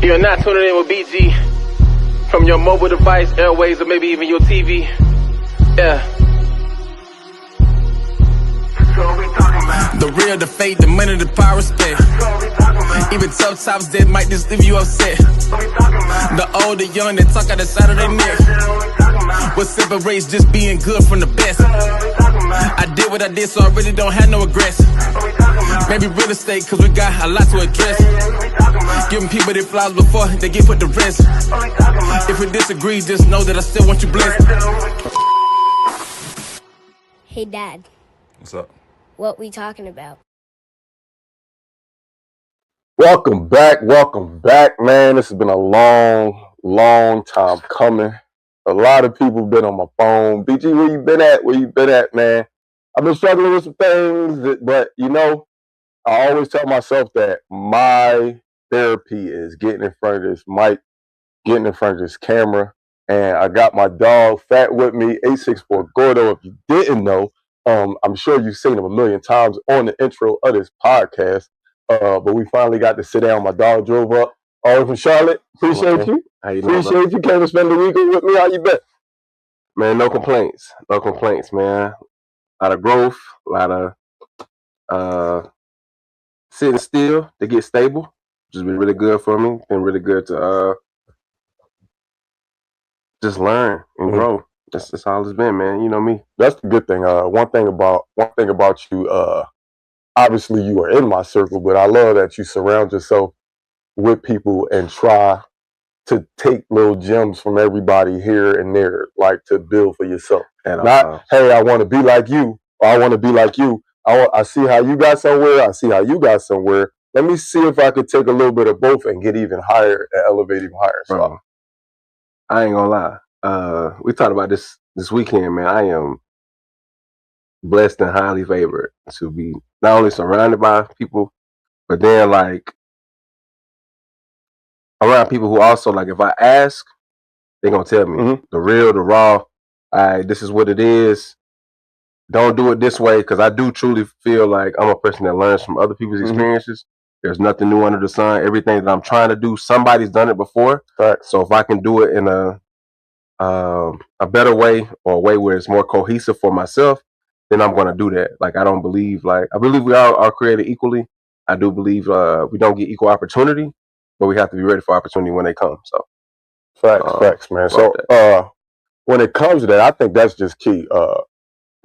You're not tuning in with BG from your mobile device, airways, or maybe even your TV. Yeah. The real, the fake, the money, the power, respect. Even tough tops that might just leave you upset. The old, the young, that talk out the side of their neck. What separates just being good from the best? I did what I did, so I really don't have no regrets. Maybe real estate, cause we got a lot to address. Giving people their flowers before they get put to rest. If we disagree, just know that I still want you blessed. Hey, Dad. What's up? What we talking about? Welcome back, man. This has been a long time coming. A lot of people been on my phone. BG, where you been at? Where you been at, man? I've been struggling with some things, but you know, I always tell myself that my therapy is getting in front of this mic, getting in front of this camera, and I got my dog Fat with me, 864 Gordo. If you didn't know, I'm sure you've seen him a million times on the intro of this podcast. But we finally got to sit down. My dog drove up all the way from Charlotte. Appreciate you. How you doing? Appreciate you came to spend the weekend with me. How you been? Man, no complaints. No complaints, man. A lot of growth, a lot of sitting still to get stable, which has been really good for me. Been really good to just learn and grow. That's all it's been, man. You know me. That's the good thing. One thing about you, obviously you are in my circle, but I love that you surround yourself with people and try to take little gems from everybody here and there, like to build for yourself. And not, hey, I want to be like you, or I want to be like you. I see how you got somewhere. I see how you got somewhere. Let me see if I could take a little bit of both and get even higher and elevate even higher. So I ain't gonna lie. We talked about this weekend, man. I am blessed and highly favored to be not only surrounded by people, but then like around people who also, like, if I ask, they're gonna tell me the real, the raw. This is what it is. Don't do it this way, because I do truly feel like I'm a person that learns from other people's experiences. There's nothing new under the sun. Everything that I'm trying to do, somebody's done it before. Right. So if I can do it in a better way, or a way where it's more cohesive for myself, then I'm going to do that. Like, I believe we all are created equally. I do believe we don't get equal opportunity, but we have to be ready for opportunity when they come. So facts, man. So when it comes to that, I think that's just key.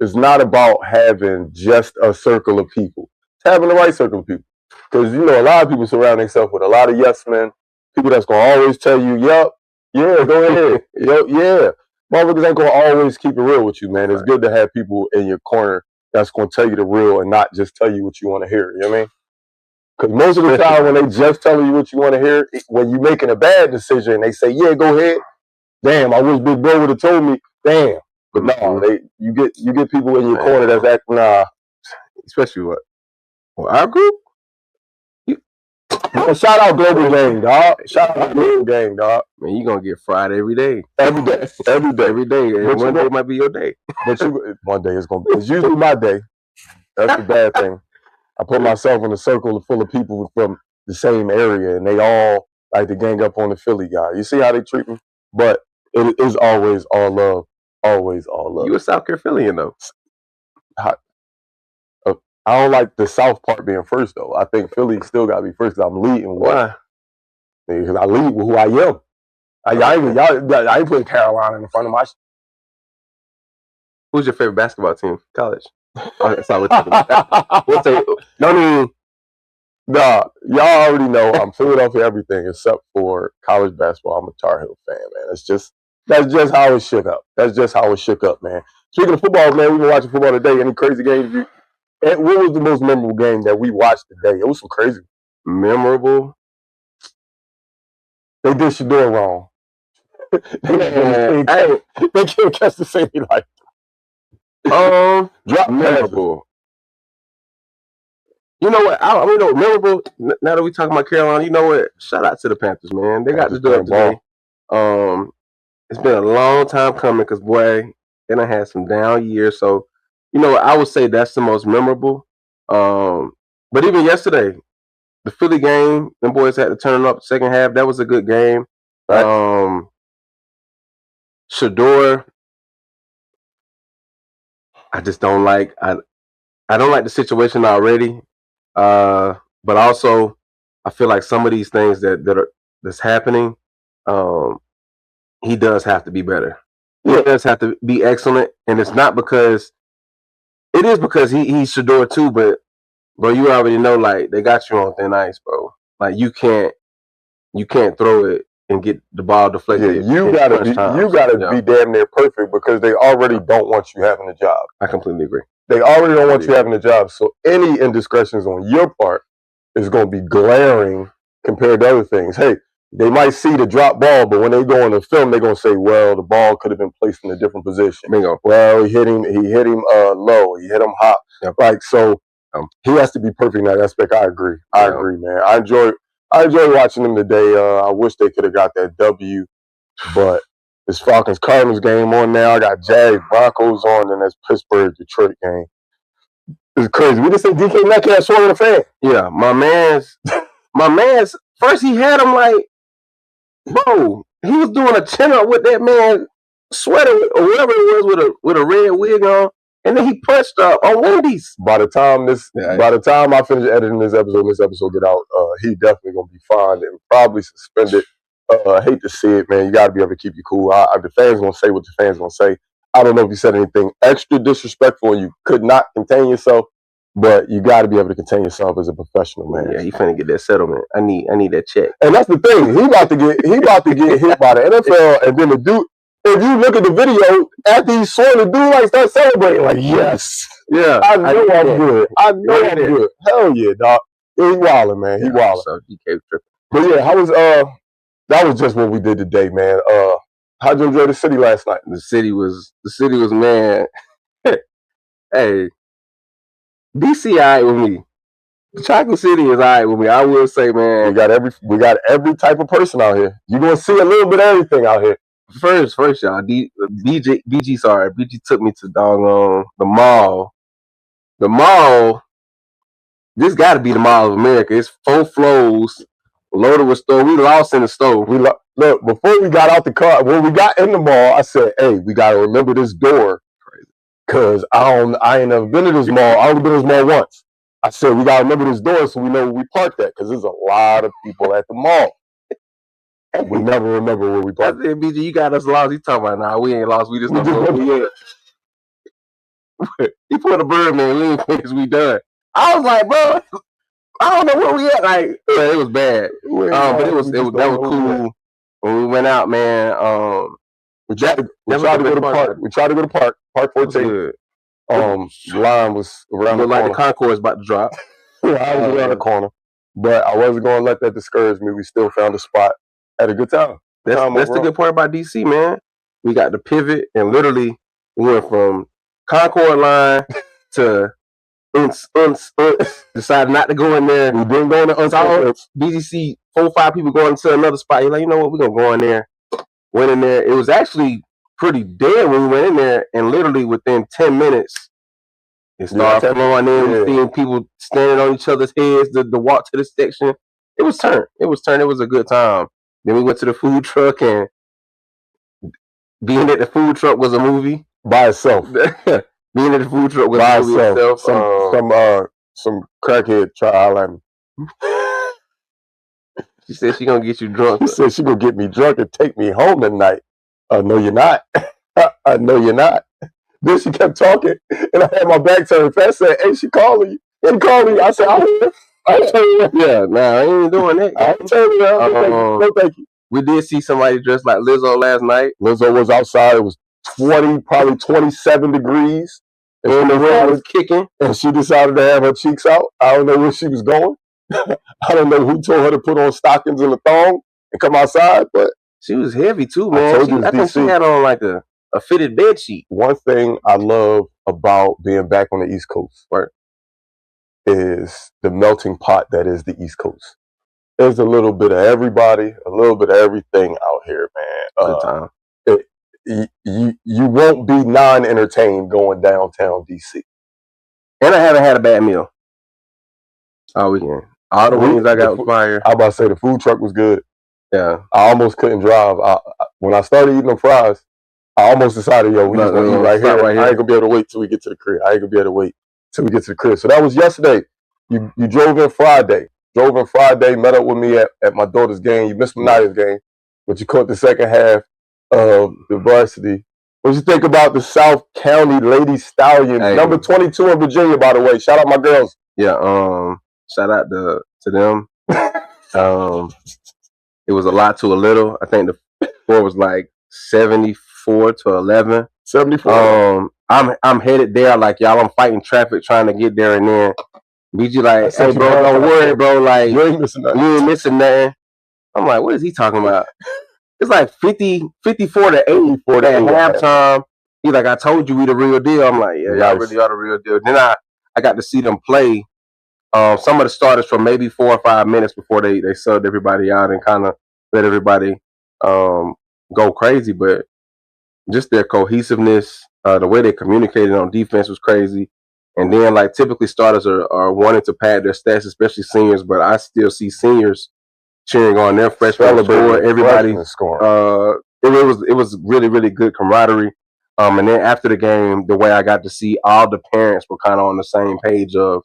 It's not about having just a circle of people. It's having the right circle of people. Because, you know, a lot of people surround themselves with a lot of yes men, people that's going to always tell you, yep, yeah, go ahead. Yep, yeah. Motherfuckers ain't going to always keep it real with you, man. It's good to have people in your corner that's going to tell you the real and not just tell you what you want to hear. You know what I mean? Because most of the time when they just telling you what you want to hear, when you're making a bad decision, they say, yeah, go ahead. Damn, I wish Big Bro would have told me. Damn. But no, you get people in your corner that's acting, especially what our group. Shout out Global Gang, dog. Shout out Global Gang, dog. Man, you gonna get fried every day. Every day. And one day might be your day. But one day it's usually my day. That's the bad thing. I put myself in a circle full of people from the same area, and they all like to gang up on the Philly guy. You see how they treat me? But it is always all love. Always all love. You a South Carolinian though. I don't like the South part being first though. I think Philly still gotta be first because I'm leading. Why? Because I lead with who I am. I ain't putting Carolina in front of my. Who's your favorite basketball team? College. That's all we're talking about. We'll say, y'all already know I'm Philadelphia everything except for college basketball. I'm a Tar Heel fan, man. That's just how it shook up. That's just how it shook up, man. Speaking of football, man, we've been watching football today. Any crazy games? What was the most memorable game that we watched today? It was some crazy. Memorable? They did Shador wrong. They can't catch the same like. Drop memorable. You know what? Memorable. Now that we talking about Carolina, you know what? Shout out to the Panthers, man. They got to do it today. It's been a long time coming because, boy, they done had some down years. So, you know, I would say that's the most memorable. But even yesterday, the Philly game, them boys had to turn up the second half. That was a good game. Right. Shador, I just don't like. I don't like the situation already. But also, I feel like some of these things that's happening, he does have to be better. He does have to be excellent, and it's not because it is because he's Shador too. But bro, you already know, like, they got you on thin ice, bro. Like, you can't throw it and get the ball deflected. Yeah, you gotta be damn near perfect because they already don't want you having a job. I completely agree. They already don't want you having a job. So any indiscretions on your part is going to be glaring compared to other things. Hey, they might see the drop ball, but when they go on the film, they're going to say, well, the ball could have been placed in a different position. Bingo. Well, he hit him low. He hit him hot. Yep. Like, so he has to be perfect in that aspect. I agree. I agree, man. I enjoy watching them today. I wish they could have got that W, but this Falcons Cardinals game on now. I got Jags Broncos on, and that's Pittsburgh Detroit game. It's crazy. We just said DK Metcalf swung a fan. Yeah, my man's first he had him like, bro, he was doing a chin up with that man sweater or whatever it was with a red wig on, and then he punched up on Wendy's. By the time I finish editing this episode get out, he definitely gonna be fined and probably suspended. I hate to see it, man. You got to be able to keep you cool. The fans gonna say what the fans gonna say. I don't know if you said anything extra disrespectful and you could not contain yourself, but you got to be able to contain yourself as a professional, man. Yeah, he finna get that settlement. I need that check. And that's the thing. He about to get hit by the NFL, and then the dude. If you look at the video after he swung, the dude like start celebrating, like, yes, yeah, I know I'm good. I know I'm good. Hell yeah, dog. Yeah, he wilding, man. He wilding. So he kept tripping. But yeah, that was just what we did today, man. How'd you enjoy the city last night? The city was man. Hey, DC alright with me. The Chocolate City is alright with me. I will say, man, we got every type of person out here. You're gonna see a little bit of everything out here. First, y'all. BG took me to doggone the mall. The mall. This got to be the Mall of America. It's 4 floors, loaded with stove. We lost in the stove. Look, before we got out the car, when we got in the mall, I said, hey, we got to remember this door. Because I ain't never been to this mall. I only been to this mall once. I said, we got to remember this door so we know where we parked at. Because there's a lot of people at the mall. We never remember where we parked. I said, BG, you got us lost. He talking about, nah, we ain't lost. We just know where we at. He put a bird, man. We ain't finished. We done. I was like, bro, I don't know where we at. Like, it was bad. But that was cool. When we went out, man, we tried to go to park. We tried to go to Park 14. Line was around the corner. Like the Concourse about to drop. I was around the corner. But I wasn't going to let that discourage me. We still found a spot. Had a good time. That's the good part about DC, man. We got the pivot, and literally we went from Concord line to decided not to go in there. We didn't go in the BGC 4 or 5 people going to another spot. You're like, you know what? We're gonna go in there. Went in there. It was actually pretty dead when we went in there, and literally within 10 minutes, it started flowing in. Seeing people standing on each other's heads. The walk to the section. It was turned. It was a good time. Then we went to the food truck, and being at the food truck was a movie by itself. Being at the food truck was a movie itself. Some crackhead tried to holler at me. She said she gonna get you drunk. She said she gonna get me drunk and take me home tonight. No, you're not. No, you're not. Then she kept talking, and I had my back turned. I said, "Hey, she calling you." She called me. I said, "I'll tell you." Yeah, nah, I ain't doing that. I'll tell you. No, thank you. We did see somebody dressed like Lizzo last night. Lizzo was outside. It was probably 27 degrees. And the wind was kicking. And she decided to have her cheeks out. I don't know where she was going. I don't know who told her to put on stockings and a thong and come outside, but she was heavy too, man. I think she had on like a fitted bed sheet. One thing I love about being back on the East Coast, right, is the melting pot that is the East Coast. There's a little bit of everybody, a little bit of everything out here, man. Good time. You won't be non-entertained going downtown DC. And I haven't had a bad meal all weekend. All the wings I got was fire. I about to say the food truck was good. Yeah. I almost couldn't drive. When I started eating them fries, I almost decided, yo, we just gonna eat right here. I ain't gonna be able to wait till we get to the crib. So that was yesterday. You drove in Friday. Met up with me at my daughter's game. You missed Mania's game, but you caught the second half of the varsity. What you think about the South County Lady Stallions, number 22 in Virginia, by the way? Shout out my girls. Yeah, shout out to them. It was a lot to a little. I think the score was like 74-11. 74. I'm headed there, like y'all. I'm fighting traffic trying to get there, and then BG like, hey bro, don't worry, bro. Like you ain't missing nothing. I'm like, what is he talking about? It's like 54 to 84 at halftime. He's like, I told you we the real deal. I'm like, yeah, y'all really are the real deal. Then I got to see them play. Some of the starters for maybe 4 or 5 minutes before they subbed everybody out and kind of let everybody go crazy. But just their cohesiveness, the way they communicated on defense was crazy. And then, like, typically starters are wanting to pad their stats, especially seniors. But I still see seniors cheering on their freshmen score. Everybody scoring. It was really, really good camaraderie. And then after the game, the way I got to see all the parents were kind of on the same page of,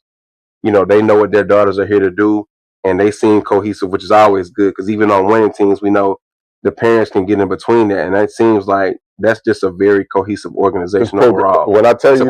you know, they know what their daughters are here to do, and they seem cohesive, which is always good because even on winning teams, we know the parents can get in between that, and that seems like that's just a very cohesive organization overall. When I tell you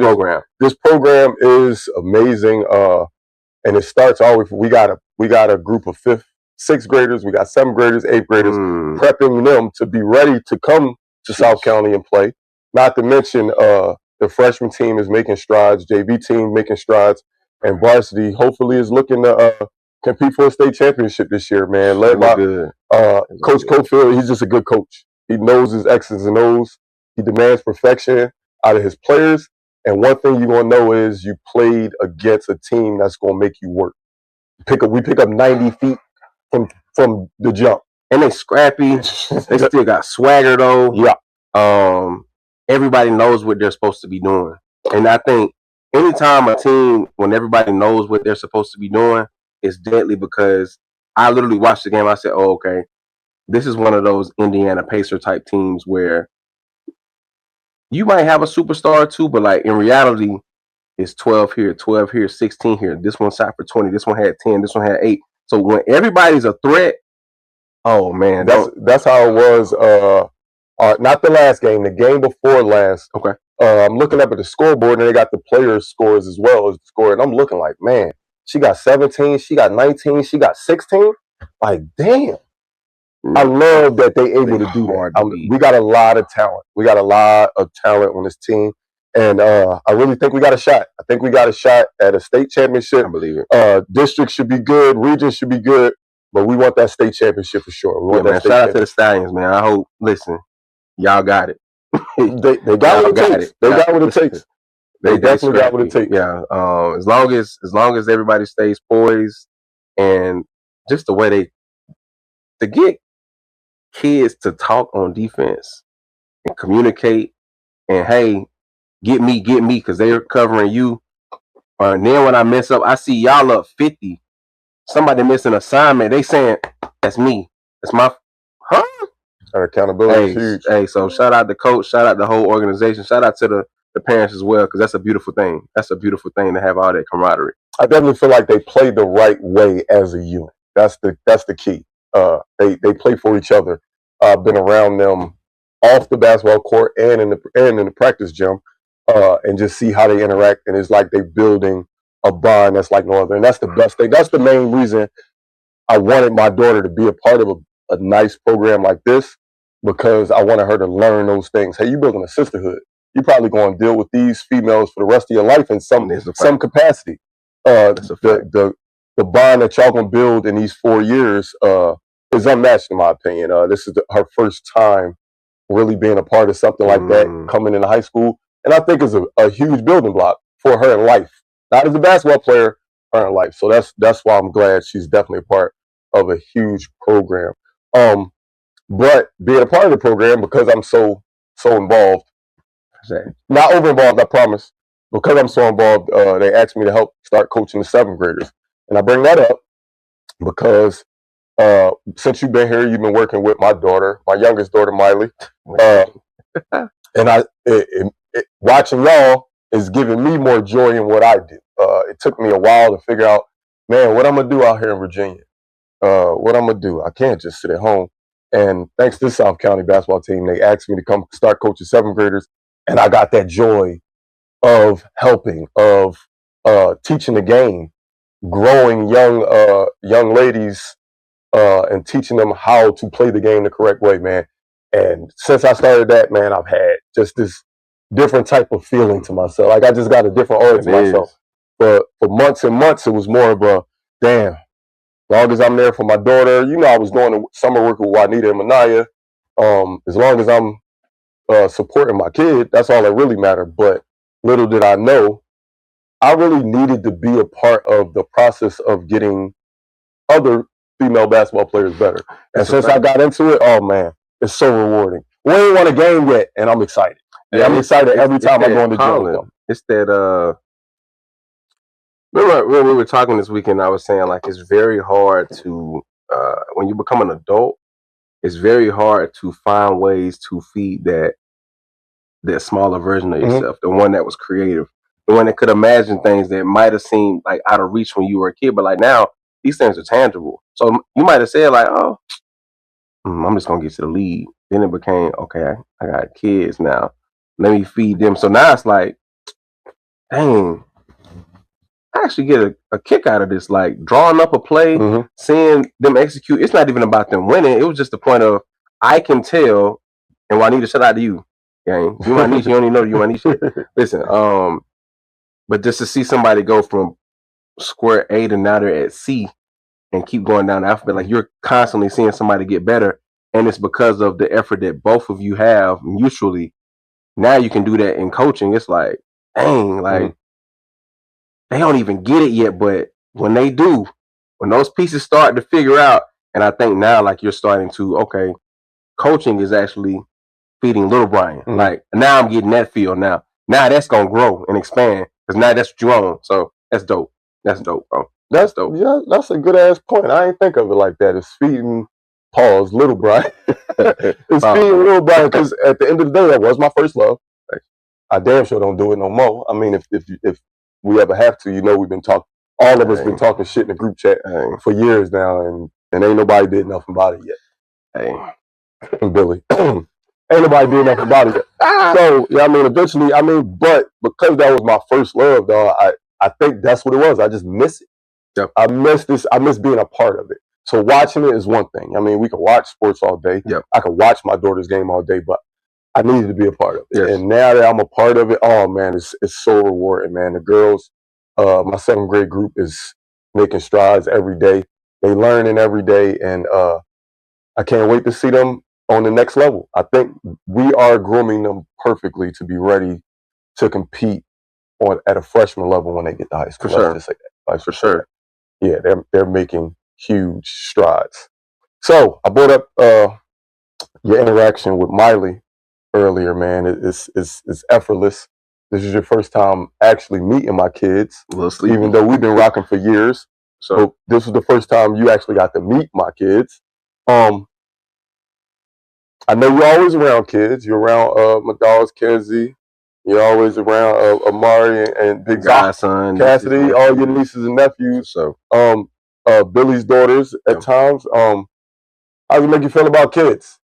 this program is amazing, and it starts always. We got a group of 5th, 6th graders, we got 7th graders, 8th graders, prepping them to be ready to come to South County and play. Not to mention the freshman team is making strides, JV team making strides, and varsity hopefully is looking to compete for a state championship this year, man. Led by Coach Cofield. He's just a good coach. He knows his X's and O's. He demands perfection out of his players. And one thing you're going to know is you played against a team that's going to make you work. We pick up 90 feet from the jump. And they scrappy. They still got swagger, though. Yeah. Everybody knows what they're supposed to be doing. And I think anytime a team, when everybody knows what they're supposed to be doing, it's deadly because I literally watched the game. I said, oh, okay, this is one of those Indiana Pacer type teams where you might have a superstar or two, but like in reality, it's 12 here, 12 here, 16 here. This one shot for 20. This one had 10. This one had 8. So when everybody's a threat, oh man, that's how it was. Not the last game, the game before last. Okay. I'm looking up at the scoreboard, and they got the players' scores as well as the score. And I'm looking like, man, she got 17, she got 19, she got 16. Like, damn. I love that they able to do that. We got a lot of talent. We got a lot of talent on this team. And I really think we got a shot. I think we got a shot at a state championship. I believe it. District should be good. Region should be good. But we want that state championship for sure. We want that state shout out to the Stallions, man. I hope, listen, y'all got it. they got what it takes. They got what it takes. They definitely got what it takes. Yeah. As long as everybody stays poised and just the way to get kids to talk on defense and communicate and hey, get me, because they're covering you. And then when I mess up, I see y'all up 50. Somebody missing an assignment. They saying, that's me. That's my Our accountability is huge. Hey, so shout out the coach, shout out the whole organization, shout out to the parents as well, because that's a beautiful thing. That's a beautiful thing to have all that camaraderie. I definitely feel like they play the right way as a unit. That's the key. They play for each other. Been around them off the basketball court and in the practice gym, and just see how they interact. And it's like they building a bond that's like no other. And that's the best thing. That's the main reason I wanted my daughter to be a part of a nice program like this, because I wanted her to learn those things. Hey, you're building a sisterhood. You're probably going to deal with these females for the rest of your life in some capacity. The bond that y'all gonna build in these 4 years is unmatched, in my opinion. This is her first time really being a part of something like that, coming into high school, and I think it's a huge building block for her in life. Not as a basketball player, her in life. So that's why I'm glad she's definitely a part of a huge program. But being a part of the program, because I'm so involved, not over involved, I promise. Because I'm so involved, they asked me to help start coaching the 7th graders, and I bring that up because since you've been here, you've been working with my daughter, my youngest daughter, Miley. And watching y'all is giving me more joy in what I do. It took me a while to figure out, man, what I'm going to do out here in Virginia. What I'm going to do. I can't just sit at home. And thanks to the South County basketball team, they asked me to come start coaching 7th graders. And I got that joy of helping, of teaching the game, growing young ladies, and teaching them how to play the game the correct way, man. And since I started that, man, I've had just this different type of feeling to myself. Like I just got a different aura to myself. For months and months, it was more of a, damn, as long as I'm there for my daughter, you know, I was doing the summer work with Juanita and Manaya. As long as I'm supporting my kid, that's all that really mattered. But little did I know, I really needed to be a part of the process of getting other female basketball players better. And since I got into it, oh man, it's so rewarding. We ain't won a game yet, and I'm excited. Yeah, I'm excited every time I go in the gym with them. It's that, remember when we were talking this weekend, I was saying like it's very hard to, when you become an adult, it's very hard to find ways to feed that smaller version of yourself, the one that was creative, the one that could imagine things that might have seemed like out of reach when you were a kid, but like now, these things are tangible. So you might have said like, oh, I'm just going to get to the league. Then it became, okay, I got kids now. Let me feed them. So now it's like, dang, I actually get a kick out of this. Like drawing up a play, seeing them execute. It's not even about them winning. It was just the point of, I can tell, and Juanita, shout out to you, gang. You my niece, you don't even know you my niece. Listen, but just to see somebody go from square A to now they're at C and keep going down the alphabet, like you're constantly seeing somebody get better, and it's because of the effort that both of you have mutually. Now you can do that in coaching. It's like, dang, like they don't even get it yet, but when they do, when those pieces start to figure out, and I think now like you're starting to, okay, coaching is actually feeding little Brian. Like now I'm getting that feel now. Now that's gonna grow and expand because now that's what you own. So that's dope. That's dope, bro. That's dope. Yeah, that's a good ass point. I ain't think of it like that. It's feeding Paul's little Brian. It's feeding little Brian because at the end of the day, that was my first love. I damn sure don't do it no more. I mean, if we ever have to, you know, we've been talking. All of us been talking shit in the group chat for years now, and ain't nobody did nothing about it yet. Hey, Billy. Ain't nobody did nothing about it yet. So, yeah, I mean, eventually, but because that was my first love, dog, I think that's what it was. I just miss it. Yep. I miss being a part of it. So watching it is one thing. I mean, we can watch sports all day. Yep. I can watch my daughter's game all day, but I needed to be a part of it. Yes. And now that I'm a part of it, oh man, it's so rewarding, man. The girls, my 7th grade group is making strides every day. They learning every day, and I can't wait to see them on the next level. I think we are grooming them perfectly to be ready to compete at a freshman level when they get to high school. For sure. Just say that. Like, for sure. Yeah, they're making huge strides. So I brought up your interaction with Miley earlier, man. It's effortless. This is your first time actually meeting my kids, even though we've been rocking for years. So this was the first time you actually got to meet my kids. I know you're always around kids. You're around my dogs, Kenzie. You're always around Amari and Big Godson, Cassidy, all your nieces and nephews. So Billy's daughters at times. How does it make you feel about kids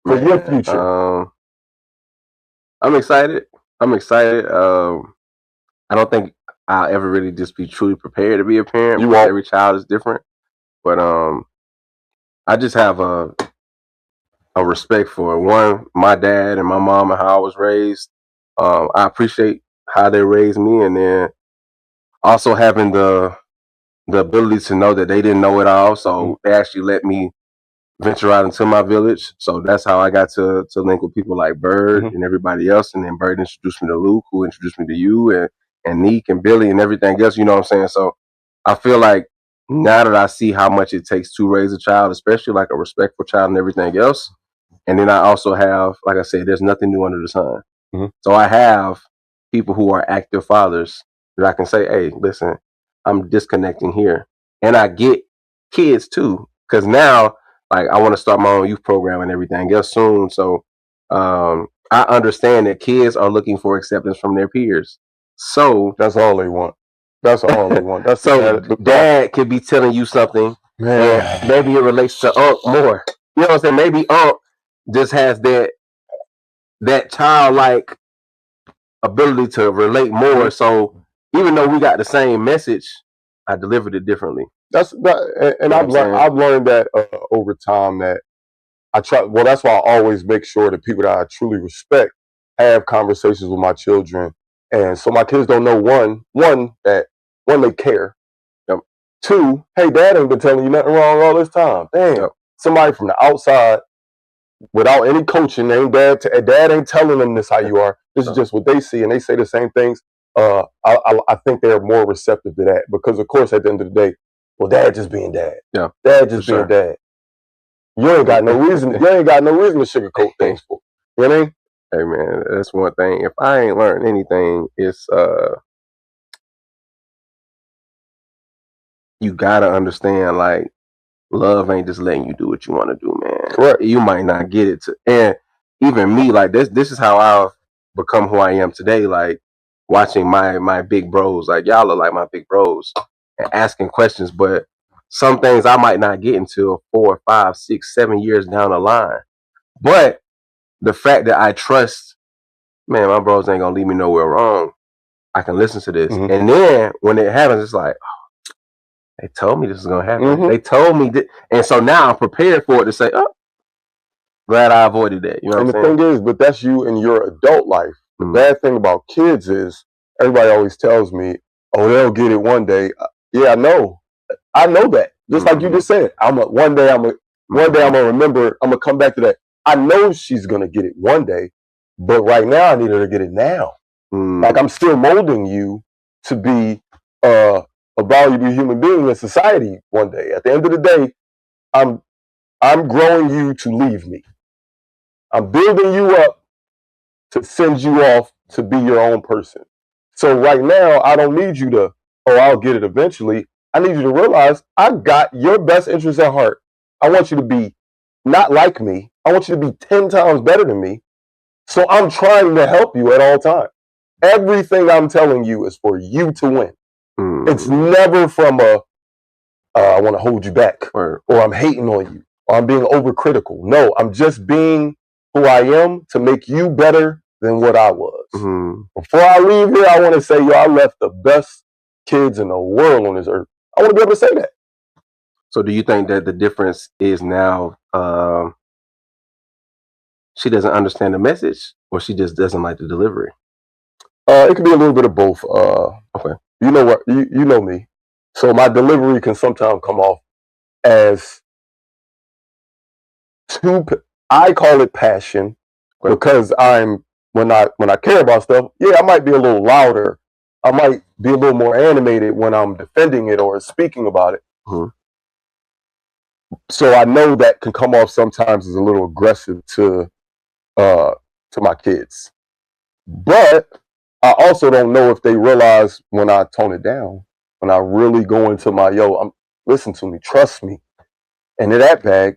for your future? I'm excited. I don't think I'll ever really just be truly prepared to be a parent. Every child is different. But I just have a respect for, one, my dad and my mom and how I was raised. I appreciate how they raised me, and then also having the ability to know that they didn't know it all, so they actually let me venture out into my village. So that's how I got to link with people like Bird and everybody else, and then Bird introduced me to Luke, who introduced me to you, and Neek and Billy and everything else, you know what I'm saying? So I feel like now that I see how much it takes to raise a child, especially like a respectful child and everything else, and then I also have, like I said, there's nothing new under the sun. So I have people who are active fathers that I can say, hey, listen, I'm disconnecting here. And I get kids too, because now like I want to start my own youth program and everything else soon. So I understand that kids are looking for acceptance from their peers. So that's all they want. That's all they want. That's so dad could be telling you something, and maybe it relates to Unc more. You know what I'm saying? Maybe Unc just has that childlike ability to relate more. So even though we got the same message, I delivered it differently. I've learned that over time that I try. Well, that's why I always make sure that people that I truly respect have conversations with my children, and so my kids don't know one that they care. Two, hey, dad ain't been telling you nothing wrong all this time. Damn, somebody from the outside without any coaching, dad ain't telling them this how you are. This is just what they see, and they say the same things. I think they're more receptive to that because, of course, at the end of the day, well, dad just being dad. Yeah, dad just being dad. You ain't got no reason. You ain't got no reason to sugarcoat things for. You know what I mean? Hey man, that's one thing. If I ain't learned anything, it's you gotta understand like love ain't just letting you do what you want to do, man. Correct. You might not get it and even me, like this is how I've become who I am today. Like watching my big bros, like y'all are like my big bros, and asking questions, but some things I might not get until 4, 5, 6, 7 years down the line. But the fact that I trust, man, my bros ain't gonna leave me nowhere wrong. I can listen to this, and then when it happens, it's like, oh, they told me this is gonna happen. They told me that, and so now I'm prepared for it to say, oh, glad I avoided that. You know what I'm saying? And the thing is, but that's you in your adult life. The bad thing about kids is everybody always tells me, oh, they'll get it one day. Yeah, I know that. Just like you just said, one day I'm gonna remember. I'm gonna come back to that. I know she's gonna get it one day, but right now I need her to get it now. Like I'm still molding you to be a valuable human being in society one day. At the end of the day, I'm growing you to leave me. I'm building you up to send you off to be your own person. So right now, I don't need you to, oh, I'll get it eventually. I need you to realize I got your best interest at heart. I want you to be not like me. I want you to be 10 times better than me. So I'm trying to help you at all times. Everything I'm telling you is for you to win. It's never from I want to hold you back or I'm hating on you or I'm being overcritical. No, I'm just being who I am to make you better than what I was. Before I leave here, I want to say, yo, I left the best kids in the world on this earth. I want to be able to say that. So do you think that the difference is now she doesn't understand the message or she just doesn't like the delivery? It could be a little bit of both. Okay. You know what? You know me. So my delivery can sometimes come off as I call it passion because when I care about stuff, yeah, I might be a little louder. I might be a little more animated when I'm defending it or speaking about it. So I know that can come off sometimes as a little aggressive to my kids. But I also don't know if they realize when I tone it down, when I really go into my, listen to me, trust me. And in that bag,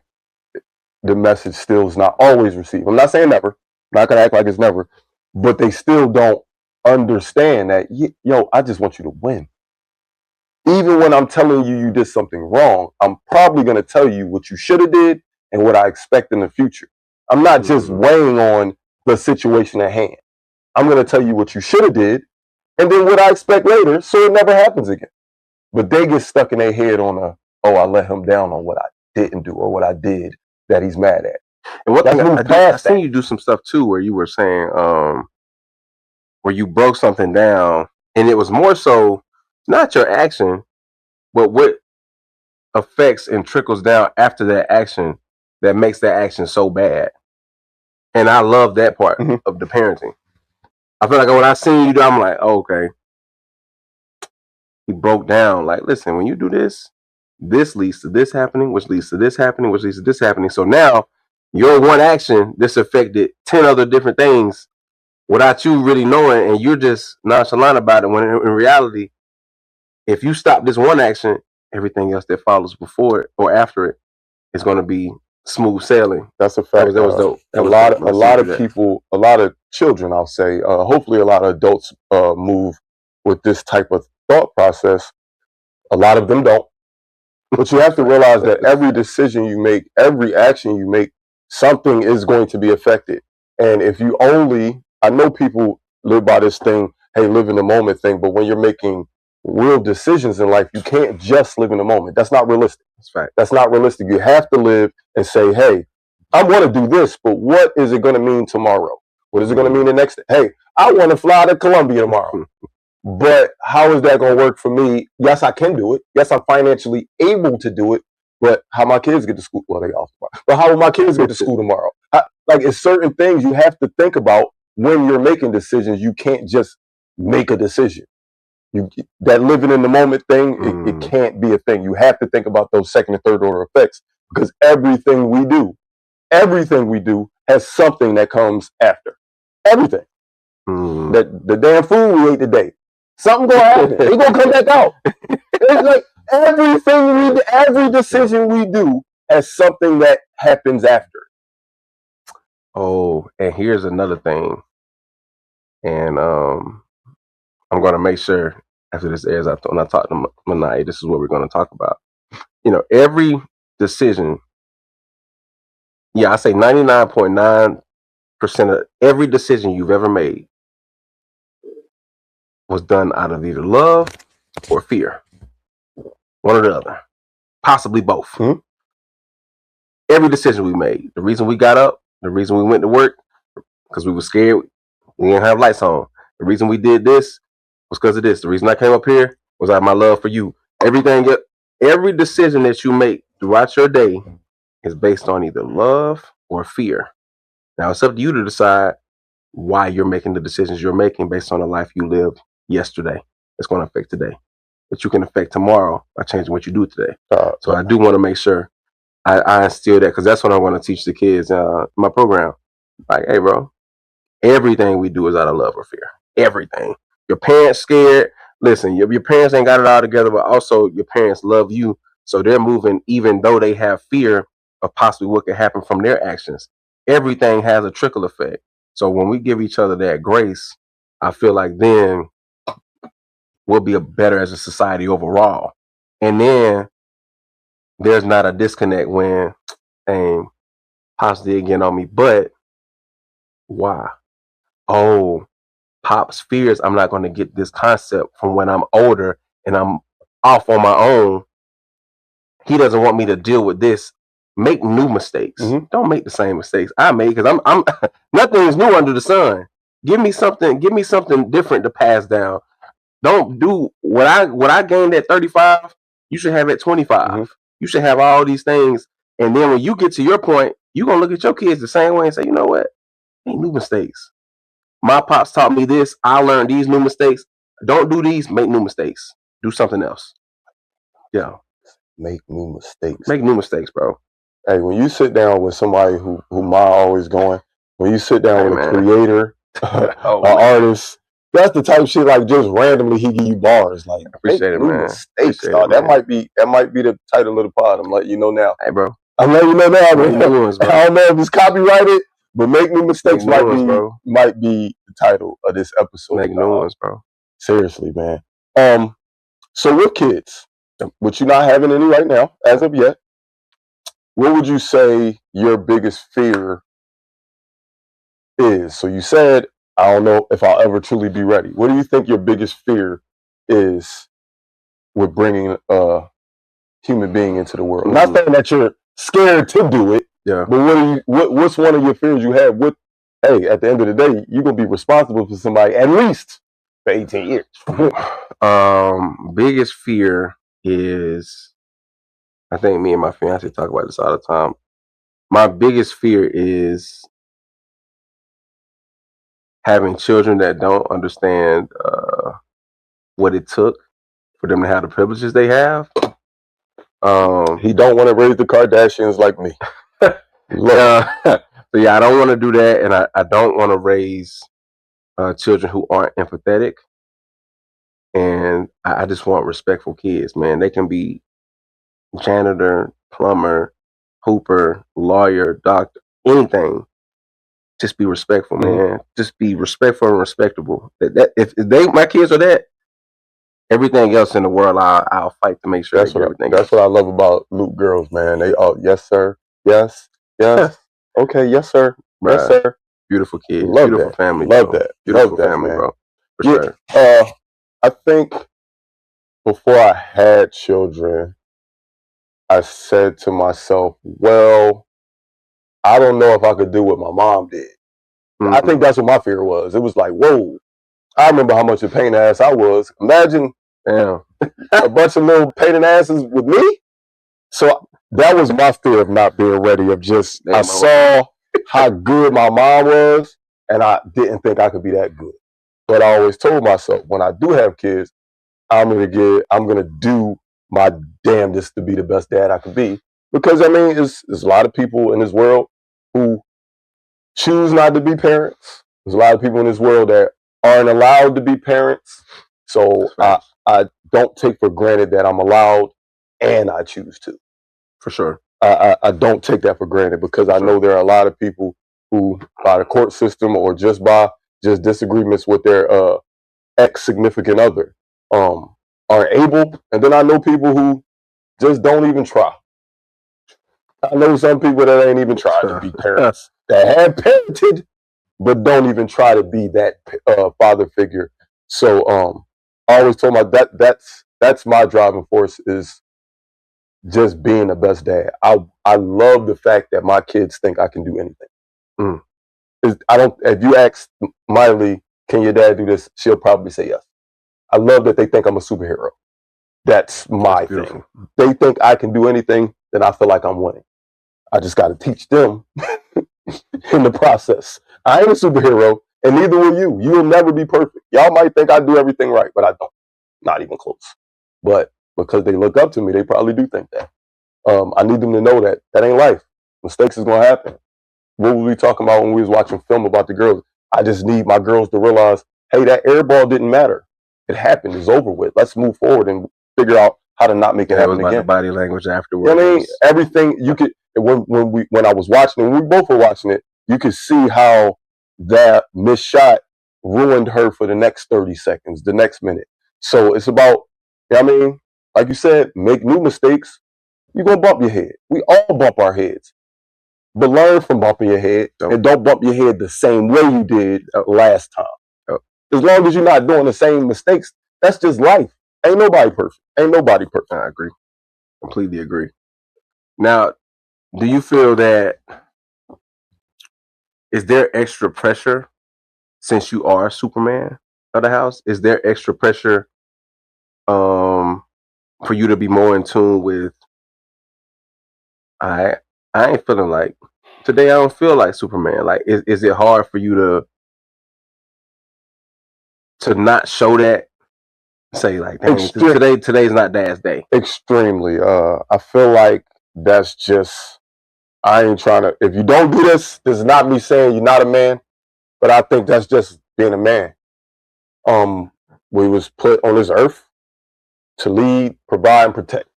the message still is not always received. I'm not saying never. I'm not going to act like it's never. But they still don't understand that, I just want you to win. Even when I'm telling you did something wrong, I'm probably going to tell you what you should have did and what I expect in the future. I'm not just weighing on the situation at hand. I'm going to tell you what you should have did and then what I expect later so it never happens again. But they get stuck in their head on I let him down on what I didn't do or what I did that he's mad at. And what I seen you do some stuff too where you were saying where you broke something down and it was more so not your action, but what affects and trickles down after that action that makes that action so bad. And I love that part of the parenting. I feel like when I seen you do, I'm like, oh, okay. He broke down, like, listen, when you do this, this leads to this happening, which leads to this happening, which leads to this happening. So now your one action, this affected 10 other different things without you really knowing, and you're just nonchalant about it. When in reality, if you stop this one action, everything else that follows before it or after it is going to be smooth sailing. That's a fact. That was dope. A lot of people, a lot of children, I'll say, hopefully a lot of adults move with this type of thought process. A lot of them don't. But you have to realize that every decision you make, every action you make, something is going to be affected. And if you only, I know people live by this thing, hey, live in the moment thing, but when you're making real decisions in life, you can't just live in the moment. That's not realistic. That's right. That's not realistic. You have to live and say, hey, I want to do this, but what is it going to mean tomorrow? What is it going to mean the next day? Hey, I want to fly to Colombia tomorrow. But how is that going to work for me? Yes, I can do it. Yes, I'm financially able to do it. But how my kids get to school? Well, they off tomorrow. But how will my kids get to school tomorrow? Like, it's certain things you have to think about when you're making decisions. You can't just make a decision. That living in the moment thing, it can't be a thing. You have to think about those second and third order effects, because everything we do has something that comes after. Everything. That the damn food we ate today, something gonna happen. It's gonna come back out. It's like every decision we do has something that happens after. Oh, and here's another thing. And I'm gonna make sure after this airs, when I talk to Manai, this is what we're gonna talk about. You know, every decision. Yeah, I say 99.9% of every decision you've ever made was done out of either love or fear. One or the other. Possibly both. Every decision we made. The reason we got up, the reason we went to work, because we were scared, we didn't have lights on. The reason we did this was because of this. The reason I came up here was out of my love for you. Every decision that you make throughout your day is based on either love or fear. Now, it's up to you to decide why you're making the decisions you're making based on the life you lived yesterday. It's going to affect today. But you can affect tomorrow by changing what you do today. So I do want to make sure I instill that, because that's what I want to teach the kids in my program. Like, hey, bro, everything we do is out of love or fear. Everything. Your parents scared. Listen, your parents ain't got it all together, but also your parents love you. So they're moving even though they have fear of possibly what could happen from their actions. Everything has a trickle effect. So when we give each other that grace, I feel like then we'll be better as a society overall. And then there's not a disconnect when, dang, Pops did get on me, but why? Oh, Pops fears I'm not going to get this concept from when I'm older and I'm off on my own. He doesn't want me to deal with this. Make new mistakes. Don't make the same mistakes I made, because I'm nothing is new under the sun. Give me something different to pass down. Don't do what I gained at 35, you should have at 25. You should have all these things. And then when you get to your point, you're going to look at your kids the same way and say, you know what? Ain't new mistakes. My pops taught me this. I learned these new mistakes. Don't do these. Make new mistakes. Do something else. Yeah. Make new mistakes. Make new mistakes, bro. Hey, when you sit down with somebody who my always going, when you sit down with a creator, an artist, that's the type of shit, like, just randomly he give you bars. Like, appreciate it, man. Mistakes, dog. That might be the title of the pod. I'm letting you know now. Hey, bro. I'm letting you know now, man. I don't know if it's copyrighted, but Make New Mistakes might be the title of this episode. Make new ones, bro. Seriously, man. So with kids, which you're not having any right now, as of yet, what would you say your biggest fear is? So you said, I don't know if I'll ever truly be ready. What do you think your biggest fear is with bringing a human being into the world? Not saying that you're scared to do it, but what's one of your fears you have? Hey, at the end of the day, you're going to be responsible for somebody at least for 18 years. Biggest fear is, I think me and my fiance talk about this all the time. My biggest fear is having children that don't understand what it took for them to have the privileges they have. He don't want to raise the Kardashians like me. So yeah, I don't want to do that, and I don't want to raise children who aren't empathetic. And I just want respectful kids, man. They can be janitor, plumber, hooper, lawyer, doctor, anything. Just be respectful, man. Just be respectful and respectable. If my kids are that, everything else in the world, I'll fight to make sure that's what I love about Luke girls, man. They yes sir, yes, okay, yes sir, yes sir. Beautiful kids, love beautiful that. family, love bro. that, Beautiful love that, family, man. bro. For sure. I think before I had children, I said to myself, well, I don't know if I could do what my mom did. I think that's what my fear was. It was like, whoa, I remember how much a pain in the ass I was. Imagine a bunch of little pain in the asses with me. So that was my fear of not being ready, of just, I saw how good my mom was, and I didn't think I could be that good. But I always told myself, when I do have kids, I'm gonna do my damnedest to be the best dad I could be. Because I mean, there's a lot of people in this world who choose not to be parents. There's a lot of people in this world that aren't allowed to be parents. So I don't take for granted that I'm allowed and I choose to. For sure. I don't take that for granted, because I know there are a lot of people who, by the court system or just by disagreements with their ex-significant other, are able. And then I know people who just don't even try. I know some people that ain't even tried to be parents, that have parented, but don't even try to be that father figure. So I always told my that's my driving force, is just being the best dad. I love the fact that my kids think I can do anything. If you ask Miley, can your dad do this? She'll probably say yes. I love that they think I'm a superhero. That's my thing. They think I can do anything, then I feel like I'm winning. I just got to teach them in the process. I ain't a superhero, and neither will you. You'll never be perfect. Y'all might think I do everything right, but I don't. Not even close. But because they look up to me, they probably do think that. I need them to know that ain't life. Mistakes is gonna happen. What were we talking about when we was watching film about the girls? I just need my girls to realize, hey, that air ball didn't matter. It happened. It's over with. Let's move forward and figure out how to not make it happen again. The body language afterwards. I mean, everything you could, when I was watching it, when we both were watching it, you could see how that missed shot ruined her for the next 30 seconds, the next minute. So it's about, I mean, like you said, make new mistakes. You're going to bump your head. We all bump our heads. But learn from bumping your head, and don't bump your head the same way you did last time. As long as you're not doing the same mistakes, that's just life. Ain't nobody perfect. Ain't nobody perfect. I agree. Completely agree. Now, do you feel that, is there extra pressure since you are Superman of the house? Is there extra pressure for you to be more in tune with, I ain't feeling like today, I don't feel like Superman. Like, is it hard for you to not show that? Say like, dang, today's not Dad's day. Extremely. I feel like that's just, I ain't trying to, if you don't do this is not me saying you're not a man, but I think that's just being a man. We was put on this earth to lead, provide, and protect.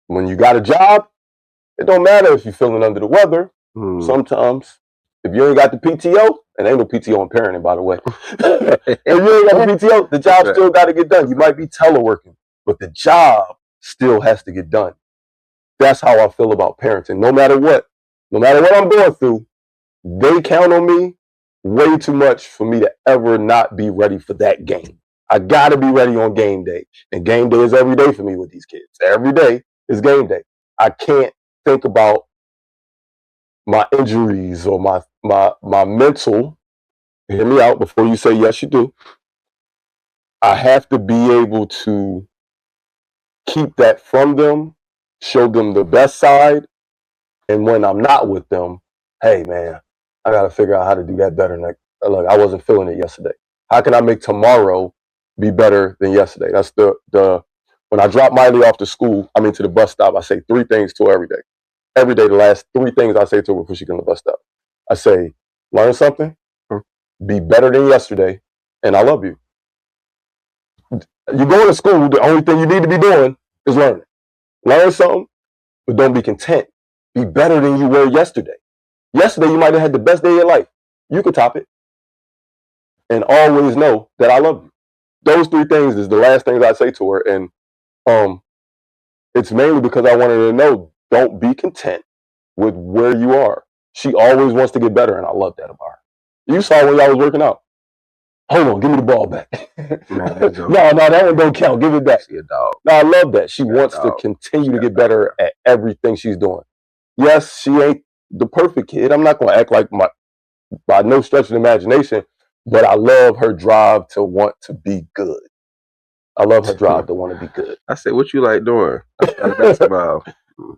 When you got a job, it don't matter if you're feeling under the weather. Sometimes, if you ain't got the PTO, and ain't no PTO in parenting, by the way. If you ain't got the PTO, the job still got to get done. You might be teleworking, but the job still has to get done. That's how I feel about parenting. No matter what I'm going through, they count on me way too much for me to ever not be ready for that game. I got to be ready on game day. And game day is every day for me with these kids. Every day is game day. I can't think about my injuries or my mental. Hear me out before you say yes, you do. I have to be able to keep that from them, show them the best side. And when I'm not with them, hey man, I got to figure out how to do that better. Look, I wasn't feeling it yesterday. How can I make tomorrow be better than yesterday? That's the when I drop Miley off to school, to the bus stop, I say 3 things to her every day. Every day, the last 3 things I say to her before she gets on the bus stop. I say, learn something, be better than yesterday, and I love you. You going to school, the only thing you need to be doing is learning. Learn something, but don't be content. Be better than you were yesterday. Yesterday, you might have had the best day of your life. You could top it. And always know that I love you. Those 3 things is the last things I say to her. And it's mainly because I wanted her to know, don't be content with where you are. She always wants to get better, and I love that about her. You saw when y'all was working out. Hold on, give me the ball back. Man, no, that one don't count. Give it back. She a dog. No, I love that. She wants to continue to get better at everything she's doing. Yes, she ain't the perfect kid. I'm not going to act like by no stretch of the imagination, but I love her drive to want to be good. I love her drive to want to be good. I said, what you like doing? Basketball.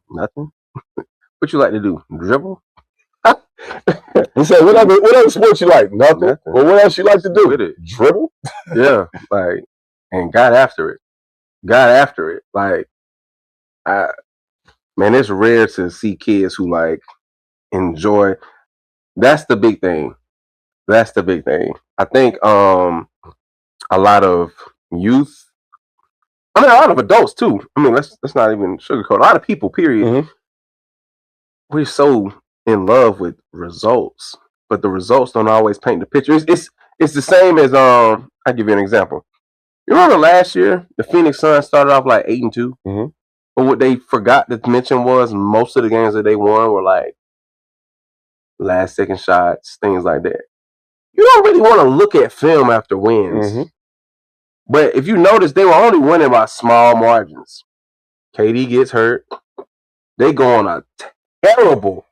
Nothing. What you like to do? Dribble? He said, what other sports you like? Nothing. Well, what else you like to do? With it. Dribble? Yeah. Like, and got after it. Like, man, it's rare to see kids who like enjoy. That's the big thing. I think a lot of youth, I mean, a lot of adults too. I mean, let's not even sugarcoat. A lot of people, period. We're so in love with results, but the results don't always paint the picture. It's the same as I'll give you an example. You remember last year the Phoenix Suns started off like 8-2, but what they forgot to mention was most of the games that they won were like last second shots, things like that. You don't really want to look at film after wins. But if you notice, they were only winning by small margins. KD gets hurt. They go on a terrible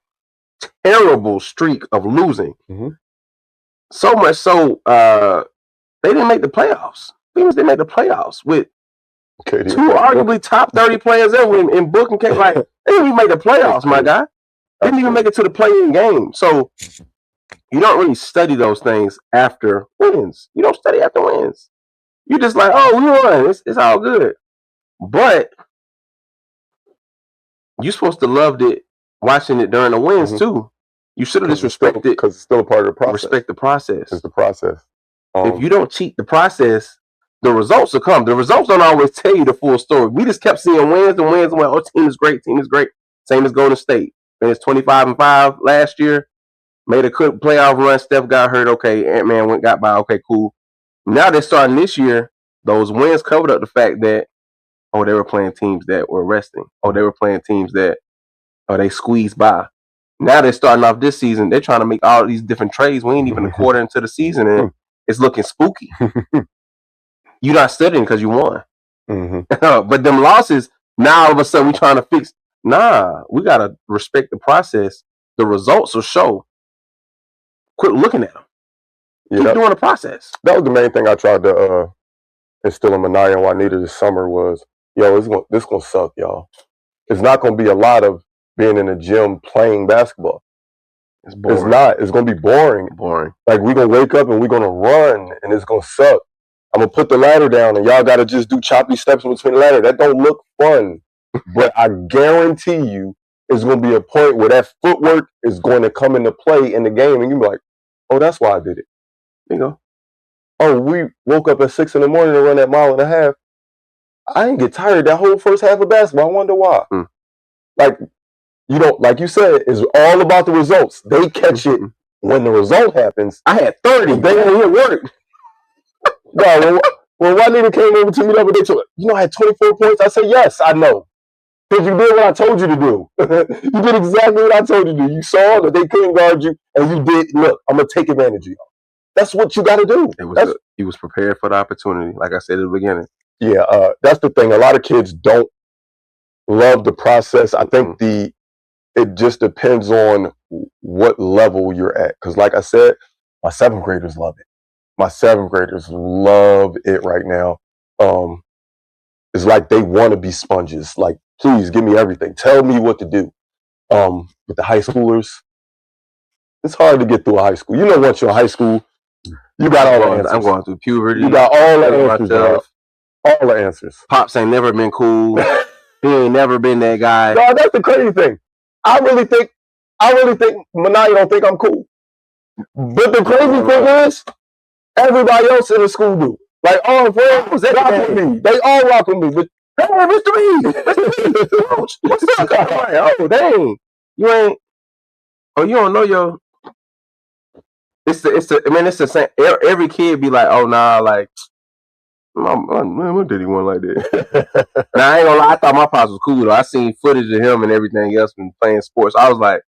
streak of losing. So much so, they didn't make the playoffs. They made the playoffs with two arguably top 30 players ever in Book and KD. Like, they didn't even make the playoffs, my guy. They didn't even make it to the play-in game. So you don't really study those things after wins. You don't study after wins. You just like, oh, we won. It's all good. But you're supposed to love it watching it during the wins too. You should have just respected it because it's still a part of the process. Respect the process. It's the process. If you don't cheat the process, the results will come. The results don't always tell you the full story. We just kept seeing wins and wins and went, oh, team is great. Same as Golden State. Finished 25-5 last year. Made a quick playoff run. Steph got hurt. Okay, Ant-Man got by. Okay, cool. Now they're starting this year. Those wins covered up the fact that, they were playing teams that were resting. They were playing teams that, they squeezed by. Now they're starting off this season. They're trying to make all these different trades. We ain't even a quarter into the season, and it's looking spooky. You're not studying because you won. But them losses, now all of a sudden we're trying to fix. Nah, we got to respect the process. The results will show. Quit looking at them. Keep doing the process. That was the main thing I tried to instill in Manaya and Juanita this summer was, this going to suck, y'all. It's not going to be a lot of being in the gym playing basketball. It's boring. It's not. It's going to be boring. Like, we're going to wake up and we're going to run, and it's going to suck. I'm going to put the ladder down, and y'all got to just do choppy steps in between the ladder. That don't look fun. But I guarantee you, it's going to be a point where that footwork is going to come into play in the game, and you'll be like, oh, that's why I did it. There you go. Oh, we woke up at 6 a.m. to run that 1.5 miles. I didn't get tired that whole first half of basketball. I wonder why. Like, like you said, it's all about the results. They catch it when the result happens. I had 30. They didn't hit work. No, when Juanita came over to me the other day, I had 24 points. I said, yes, I know. Because you did what I told you to do. You did exactly what I told you to do. You saw that they couldn't guard you, and you did, look, I'm going to take advantage of you. That's what you got to do. He was prepared for the opportunity, like I said at the beginning. Yeah, that's the thing. A lot of kids don't love the process. I think it just depends on what level you're at. Because like I said, my 7th graders love it. My 7th graders love it right now. It's like they want to be sponges. Like, please give me everything. Tell me what to do. With the high schoolers, it's hard to get through a high school. Once you're in high school, you got all the answers. I'm going through puberty. You got all the answers. All the answers. Pops ain't never been cool. He ain't never been that guy. No, that's the crazy thing. I really think Manaya don't think I'm cool. But the crazy thing is, everybody else in the school do. Like, all friends, they rock with me. They all rock with me. But Hey, Mr. B, Coach, what's up? I'm like, oh dang, you ain't. Oh, you don't know your. It's the same. Every kid be like, oh nah, like, man, what did he want like that? Now I ain't gonna lie, I thought my pops was cool though. I seen footage of him and everything else when playing sports. I was like,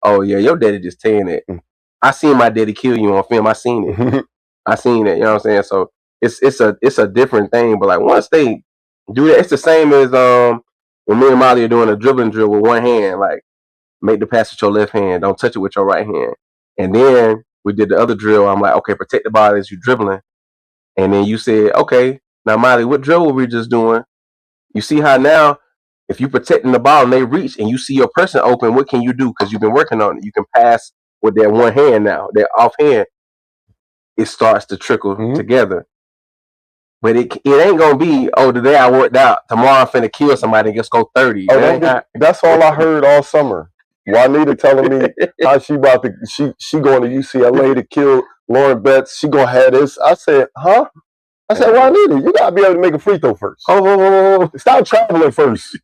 oh yeah, your daddy just saying it. I seen my daddy kill you on film. I seen it. I seen it. You know what I'm saying? So it's a different thing. But like once they do that, it's the same as when me and Molly are doing a dribbling drill with one hand. Like make the pass with your left hand. Don't touch it with your right hand. And then we did the other drill. I'm like, okay, protect the ball as you dribbling. And then you said, okay, now Molly, what drill were we just doing? You see how now, if you protecting the ball and they reach and you see your person open, what can you do? Because you've been working on it. You can pass with that one hand now, that off hand. It starts to trickle together. But it ain't gonna be, oh, today I worked out, tomorrow I'm finna kill somebody and just go 30. Oh, that's all I heard all summer. Juanita telling me how she about to she going to UCLA to kill Lauren Betts. She gonna have this. I said, huh? I said, Juanita, you gotta be able to make a free throw first. Oh. Stop traveling first.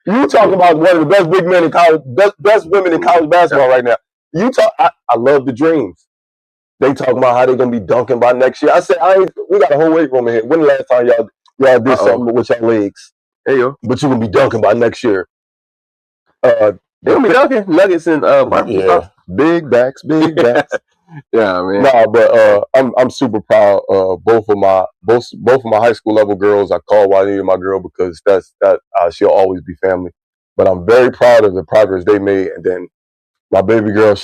You talking about one of the best big men in college, best women in college basketball right now. You talk. I love the dreams. They talking about how they gonna be dunking by next year. I said, we got a whole weight room in here. When the last time y'all did something with your legs? There you go. But you gonna be dunking by next year. They gonna be dunking Nuggets and yeah. Big backs. Yeah, man. No, but I'm super proud of both of my high school level girls. I call Juanita my girl because she'll always be family. But I'm very proud of the progress they made. And then my baby girl,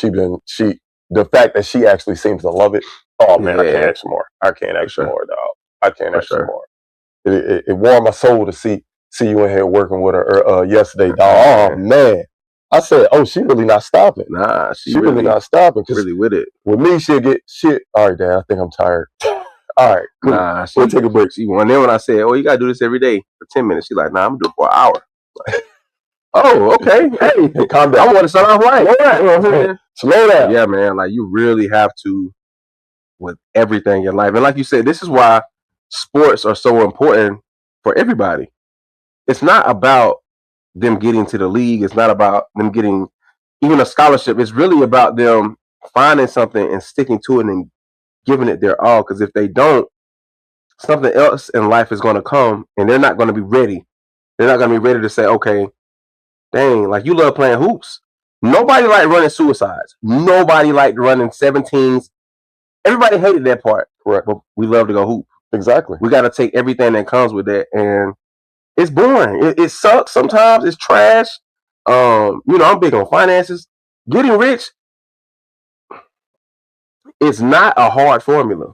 the fact that she actually seems to love it. Oh man, yeah. I can't ask for more. I can't ask for more, dog. I can't ask for more. It warmed my soul to see you in here working with her yesterday, dog. Oh man. I said, oh, she really not stopping. Nah, she really not stopping. Really with it. With me, she'll get shit. All right, Dad, I think I'm tired. All right, cool. Nah, we'll take a break. And then when I said, oh, you got to do this every day for 10 minutes, she's like, nah, I'm going to do it for an hour. Oh, okay. Hey, calm down. I want to start off right. All right. You know what I'm saying? Slow down. Yeah, man. Like, you really have to with everything in life. And like you said, this is why sports are so important for everybody. It's not about them getting to the league. It's not about them getting even a scholarship. It's really about them finding something and sticking to it and giving it their all. Because if they don't, something else in life is going to come and they're not going to be ready. They're not going to be ready to say, okay, dang, like you love playing hoops. Nobody liked running suicides. Nobody liked running 17s. Everybody hated that part. Correct. But we love to go hoop. Exactly. We got to take everything that comes with that. And it's boring. It sucks sometimes. It's trash. I'm big on finances. Getting rich is not a hard formula.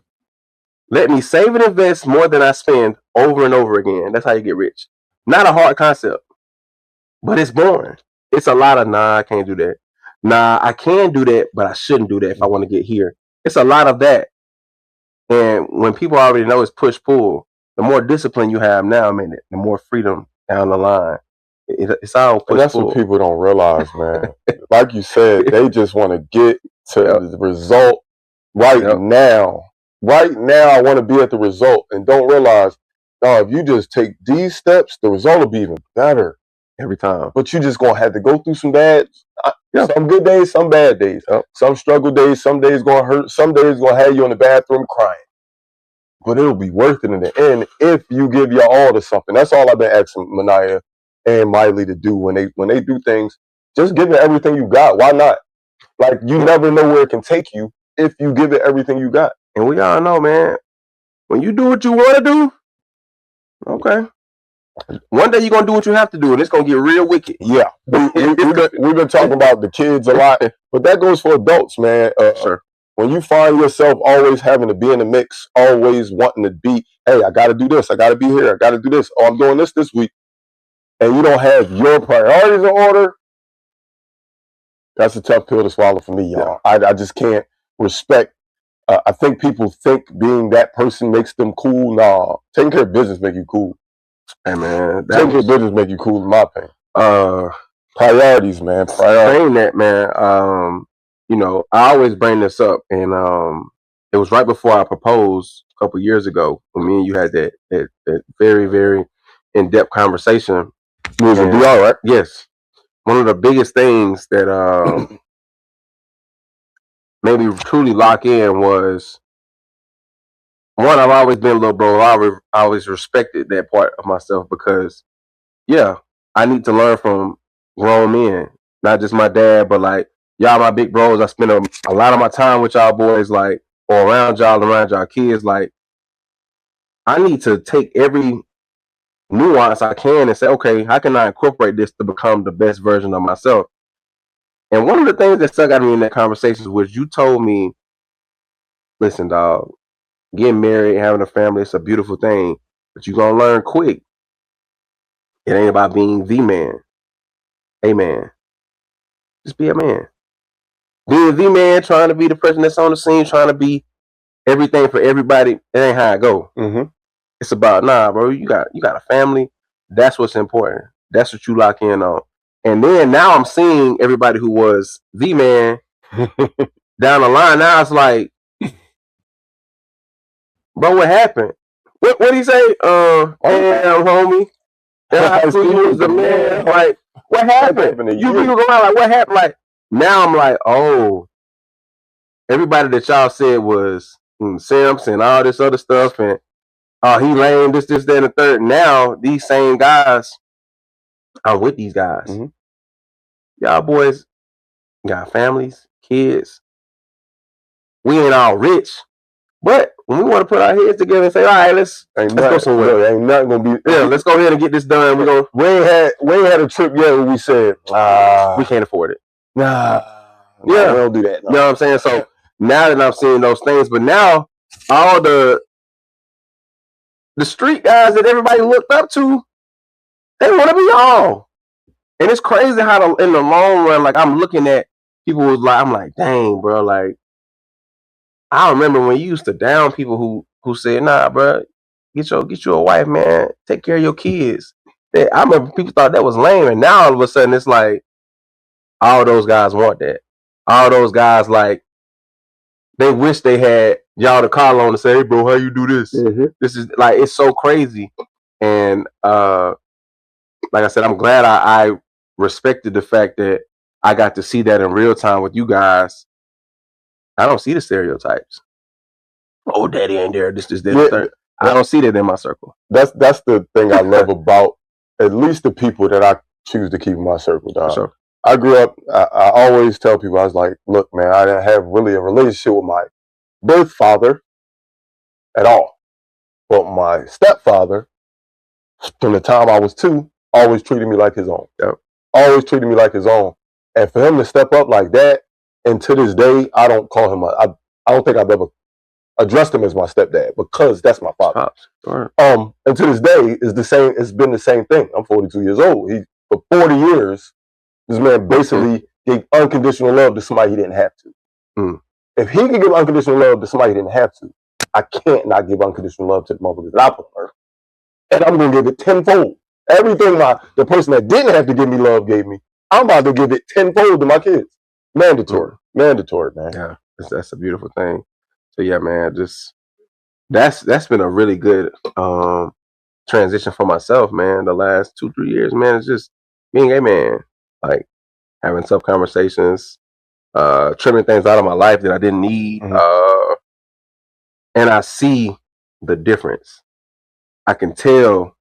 Let me save and invest more than I spend over and over again. That's how you get rich. Not a hard concept, but it's boring. It's a lot of, nah, I can't do that. Nah, I can do that, but I shouldn't do that if I want to get here. It's a lot of that. And when people already know it's push-pull, the more discipline you have now, man, the more freedom down the line. It's all push-pull. That's what people don't realize, man. Like you said, they just want to get to the result right now. Right now, I want to be at the result and don't realize, if you just take these steps, the result will be even better every time. But you just going to have to go through some some good days, some bad days. Some struggle days, some days going to hurt, some days going to have you in the bathroom crying. But it'll be worth it in the end if you give your all to something. That's all I've been asking Mania and Miley to do when they do things. Just give it everything you got. Why not? Like, you never know where it can take you if you give it everything you got. And we all know, man, when you do what you want to do, okay, one day you're going to do what you have to do, and it's going to get real wicked. Yeah. We've been talking about the kids a lot, but that goes for adults, man. Sure. When you find yourself always having to be in the mix, always wanting to be, hey, I got to do this, I got to be here, I got to do this, oh, I'm doing this week, and you don't have your priorities in order, that's a tough pill to swallow for me, y'all. I just can't respect. I think people think being that person makes them cool. Nah, taking care of business make you cool. Hey, man. Taking care of business make you cool, in my opinion. Priorities, man. Priorities. Saying that, man, I always bring this up, and it was right before I proposed a couple years ago when me and you had that very, very in-depth conversation. You was in DR, right? Yes. One of the biggest things that made me truly lock in was, one, I've always been a little bro. I always respected that part of myself because, yeah, I need to learn from grown men, not just my dad, but like y'all, my big bros. I spend a lot of my time with y'all boys, like, or around y'all kids. Like, I need to take every nuance I can and say, okay, how can I incorporate this to become the best version of myself? And one of the things that stuck out to me in that conversation was you told me, listen, dog, getting married, having a family, it's a beautiful thing, but you're going to learn quick. It ain't about being the man. A man. Just be a man. Being the man, trying to be the person that's on the scene, trying to be everything for everybody, it ain't how I go. Mm-hmm. It's about, nah, bro, you got a family. That's what's important. That's what you lock in on. And then now I'm seeing everybody who was the man down the line. Now it's like, bro, what happened? What did he say? Damn, homie. I you was the man. Like, what happened? You people go out like, what happened? Like, now I'm like, oh, everybody that y'all said was simps and all this other stuff, and he lame, this, that, and the third. Now these same guys, I'm with these guys. Mm-hmm. Y'all boys got families, kids. We ain't all rich, but when we want to put our heads together and say, all right, let's go somewhere. Look, ain't nothing gonna be. Yeah, let's go ahead and get this done. We ain't had a trip yet where we said, we can't afford it. Yeah, we don't do that. No. You know what I'm saying? So now that I'm seeing those things, but now all the street guys that everybody looked up to, they want to be all. And it's crazy how in the long run, like, I'm looking at people was like, I'm like, dang, bro, like, I remember when you used to down people who said, nah, bro, get you a wife, man, take care of your kids. I remember people thought that was lame, and now all of a sudden it's like all those guys want that. All those guys, like, they wish they had y'all to call on and say, hey, bro, how you do this? Mm-hmm. This is like, it's so crazy. And like I said, I'm glad I respected the fact that I got to see that in real time with you guys. I don't see the stereotypes. Oh, daddy ain't there. This, that. I don't see that in my circle. That's the thing I love about at least the people that I choose to keep in my circle, dog. Sure. I grew up, I always tell people, I was like, look, man, I didn't have really a relationship with my birth father at all. But my stepfather, from the time I was 2, always treated me like his own. Yep. Always treated me like his own. And for him to step up like that, and to this day, I don't call him, I don't think I've ever addressed him as my stepdad, because that's my father. Sure. And to this day, it's been the same thing. I'm 42 years old. For 40 years, this man basically gave unconditional love to somebody he didn't have to. Mm. If he can give unconditional love to somebody he didn't have to, I can't not give unconditional love to the motherfuckers that I put on earth. And I'm going to give it tenfold. Everything the person that didn't have to give me love gave me, I'm about to give it tenfold to my kids. Mandatory. Mandatory, man. Yeah, that's a beautiful thing. So yeah, man, just that's been a really good transition for myself, man. The last 2-3 years, man, it's just being a man, like having tough conversations, trimming things out of my life that I didn't need, and I see the difference. I can tell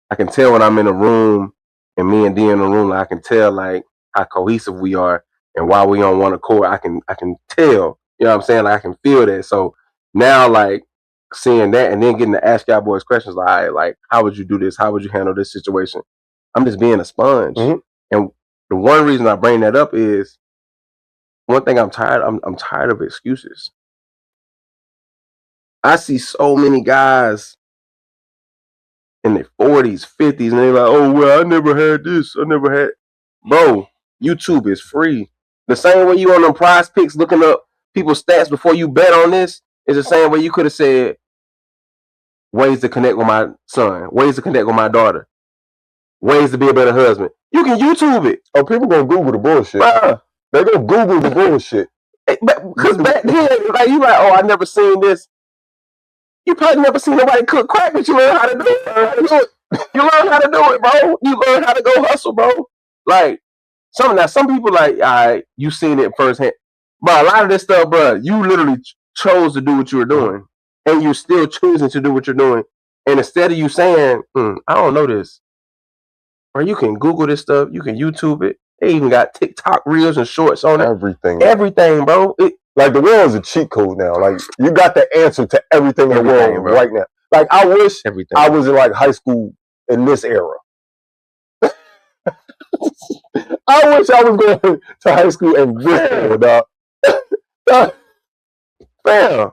when I'm in a room and me and D in the room, like, I can tell like how cohesive we are and why we on one accord. I can tell, you know what I'm saying? Like, I can feel that. So now, like, seeing that and then getting to ask y'all boys questions like, all right, like, how would you do this? How would you handle this situation? I'm just being a sponge. Mm-hmm. And the one reason I bring that up is one thing I'm tired of excuses. I see so many guys in their 40s, 50s, and they're like, oh, well, I never had this. I never had. Bro, YouTube is free. The same way you on them prize picks looking up people's stats before you bet on this is the same way you could have said ways to connect with my son, ways to connect with my daughter, ways to be a better husband. You can YouTube it. Oh, people gonna Google the bullshit. They gonna Google the bullshit. Because back then, like, you like, oh, I never seen this. You probably never seen nobody cook crack, but you learn how to do it. You learn how to do it, bro. You learn how to go hustle, bro. Like some people like, all right, you seen it firsthand. But a lot of this stuff, bro, you literally chose to do what you were doing, and you're still choosing to do what you're doing. And instead of you saying, I don't know this, or you can Google this stuff, you can YouTube it. They even got TikTok reels and shorts on it. Everything, bro. Like the world is a cheat code now. Like you got the answer to everything in the world right now. Like I wish I was in like high school in this era. I wish I was going to high school in this era, dog. Bam.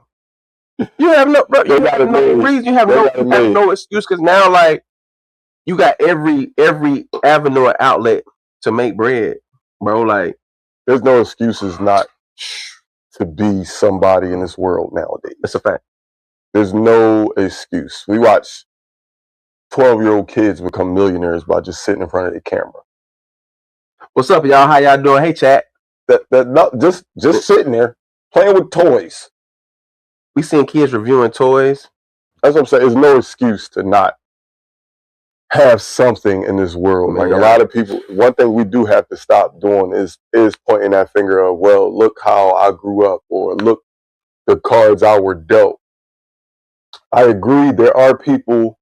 You have no, bro, you have no reason. You have no excuse, because now, like, you got every avenue or outlet to make bread, bro. Like, there's no excuses not to be somebody in this world nowadays. That's a fact. There's no excuse. We watch 12-year-old kids become millionaires by just sitting in front of the camera. What's up, y'all? How y'all doing? Hey, chat. Just sitting there playing with toys. We seen kids reviewing toys. That's what I'm saying. There's no excuse to not have something in this world. Like a lot of people, one thing we do have to stop doing is pointing that finger of, well, look how I grew up, or look the cards I were dealt. I agree. There are people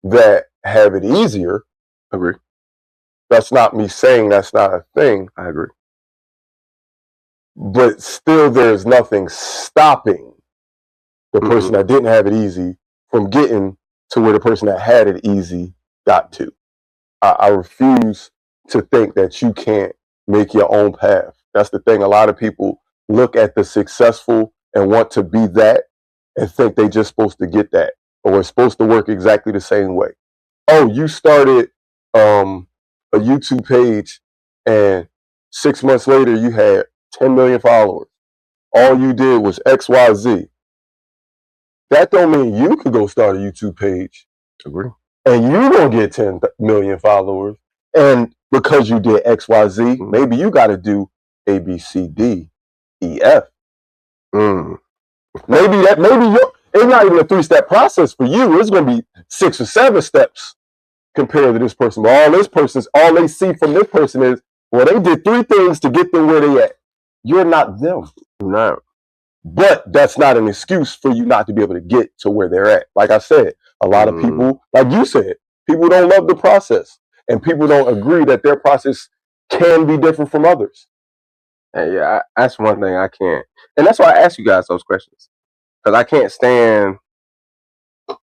that have it easier. Agree. That's not me saying that's not a thing. I agree. But still, there's nothing stopping the person that didn't have it easy from getting to where the person that had it easy got to. I refuse to think that you can't make your own path. That's the thing. A lot of people look at the successful and want to be that and think they just supposed to get that, or it's supposed to work exactly the same way. Oh, you started a YouTube page and 6 months later you had 10 million followers. All you did was XYZ. That don't mean you could go start a YouTube page. Agree. And you're going to get 10 million followers. And because you did XYZ, maybe you got to do A, B, C, D, E, F. Maybe it's not even a 3-step process for you. It's going to be 6 or 7 steps compared to this person. But all they see from this person is, well, they did 3 things to get them where they at. You're not them. No. But that's not an excuse for you not to be able to get to where they're at. Like I said, a lot of people, like you said, people don't love the process. And people don't agree that their process can be different from others. And yeah, that's one thing I can't. And that's why I ask you guys those questions. Because I can't stand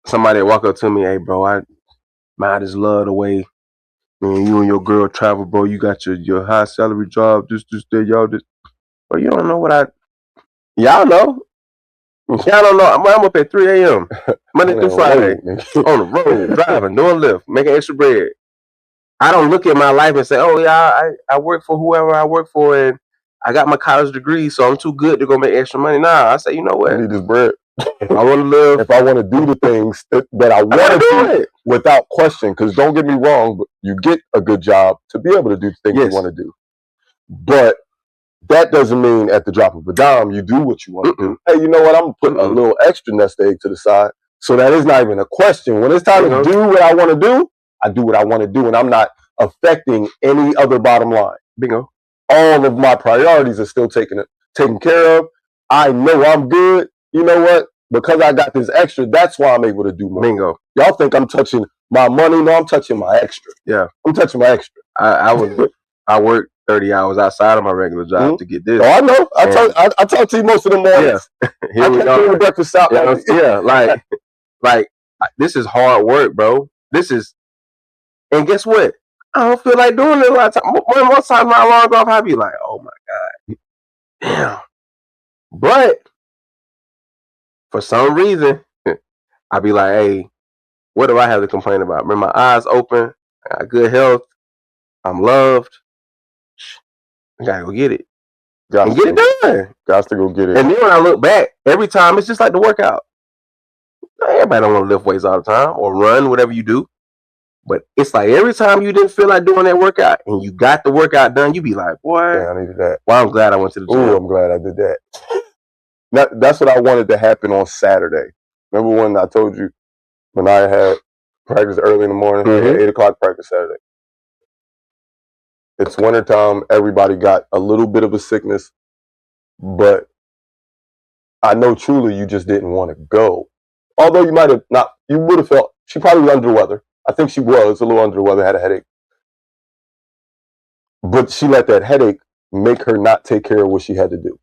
somebody that walk up to me, hey, bro, I just love the way, man, you and your girl travel, bro. You got your high salary job, this, y'all, this. Bro, you don't know what y'all know. Y'all don't know. I'm up at 3 a.m. Monday through Friday on the road, driving, doing Lyft, making extra bread. I don't look at my life and say, oh, yeah, I work for whoever I work for, and I got my college degree, so I'm too good to go make extra money. Nah, I say, you know what? I need this bread. If I want to live. If I want to do the things that I want to do without question, because don't get me wrong, but you get a good job to be able to do the things you want to do. But that doesn't mean at the drop of a dime, you do what you want to do. Hey, you know what? I'm putting a little extra nest egg to the side. So that is not even a question. When it's time to do what I want to do, I do what I want to do. And I'm not affecting any other bottom line. Bingo. All of my priorities are still taken care of. I know I'm good. You know what? Because I got this extra, that's why I'm able to do more. Bingo. Y'all think I'm touching my money? No, I'm touching my extra. Yeah. I'm touching my extra. I work 30 hours outside of my regular job to get this. Oh, I know. I talk to you most of the mornings. Yeah. Here we go. The breakfast out. Yeah, like this is hard work, bro. And guess what? I don't feel like doing it a lot of times. Most times my alarm go off, I be like, oh my God. Damn. But for some reason, I be like, hey, what do I have to complain about? Remember, my eyes open, I got good health, I'm loved. I gotta go get it. Get it done. Got to go get it. And then when I look back, every time it's just like the workout. Everybody don't want to lift weights all the time or run, whatever you do. But it's like every time you didn't feel like doing that workout and you got the workout done, you be like, boy, yeah, I needed that. Well, I'm glad I went to the gym. Oh, I'm glad I did that. That's what I wanted to happen on Saturday. Remember when I told you when I had Practice early in the morning. Mhm. 8 o'clock practice Saturday. It's wintertime. Everybody got a little bit of a sickness, but I know truly you just didn't want to go. Although you might have not, you would have felt, she probably was under the weather. I think she was a little under the weather, had a headache. But she let that headache make her not take care of what she had to do.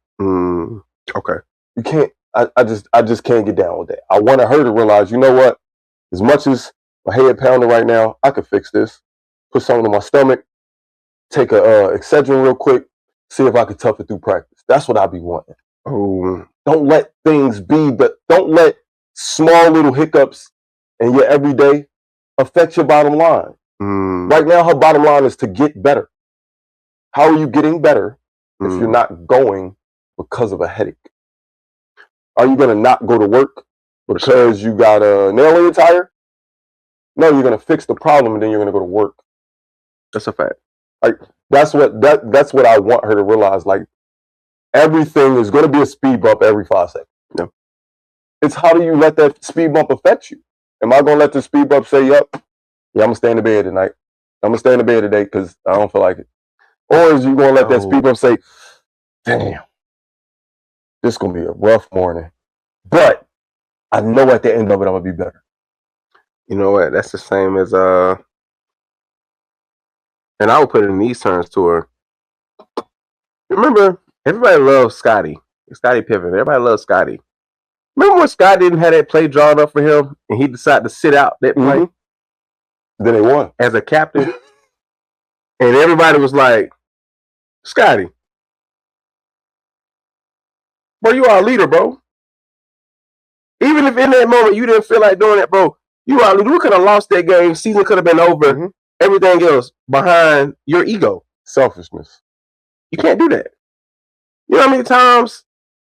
Okay. You can't, I just can't get down with that. I wanted her to realize, you know what? As much as my head pounding right now, I could fix this. Put something in my stomach, take a Excedrin real quick, see if I could tough it through practice. That's what I be wanting. Oh, don't let things be, but don't let small little hiccups in your everyday affect your bottom line. Right now, her bottom line is to get better. How are you getting better if you're not going because of a headache? Are you going to not go to work because you got a nail in your tire? No, you're going to fix the problem and then you're going to go to work. That's a fact. Like that's what I want her to realize. Like everything is going to be a speed bump every 5 seconds. Yeah. It's how do you let that speed bump affect you? Am I going to let the speed bump say, "Yep, yeah, I'm gonna stay in the bed tonight. I'm gonna stay in the bed today because I don't feel like it," or is you going to let that speed bump say, "Damn, this is going to be a rough morning, but I know at the end of it I'm gonna be better." You know what? That's the same as and I would put it in these terms to her. Remember, everybody loves Scottie Pippen. Everybody loves Scottie. Remember when Scott didn't have that play drawn up for him and he decided to sit out that play? Then they won as a captain, and everybody was like, "Scottie, bro, you are a leader, bro. Even if in that moment you didn't feel like doing that, bro, you are a leader. We could have lost that game. Season could have been over. Everything else behind your ego, selfishness. You can't do that. You know how many times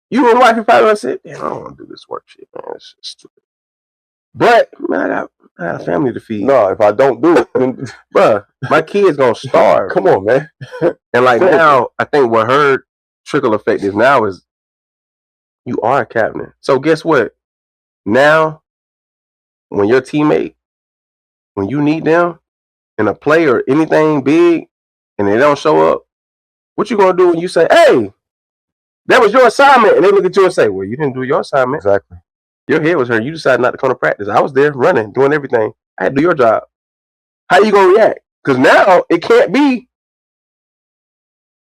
you and wife probably said, "Damn, I don't want to do this work shit, man. It's just stupid." But man, I got a family to feed. No, if I don't do it, then bruh, my kid's gonna starve. Come on, man. And like now, I think what her trickle effect is now is you are a captain. So guess what? Now, when your teammate, when you need them in a play or anything big, and they don't show up, what you gonna do when you say, "Hey, that was your assignment," and they look at you and say, "Well, you didn't do your assignment. Exactly. Your head was hurt. You decided not to come to practice. I was there running, doing everything. I had to do your job." How you gonna react? Because now it can't be,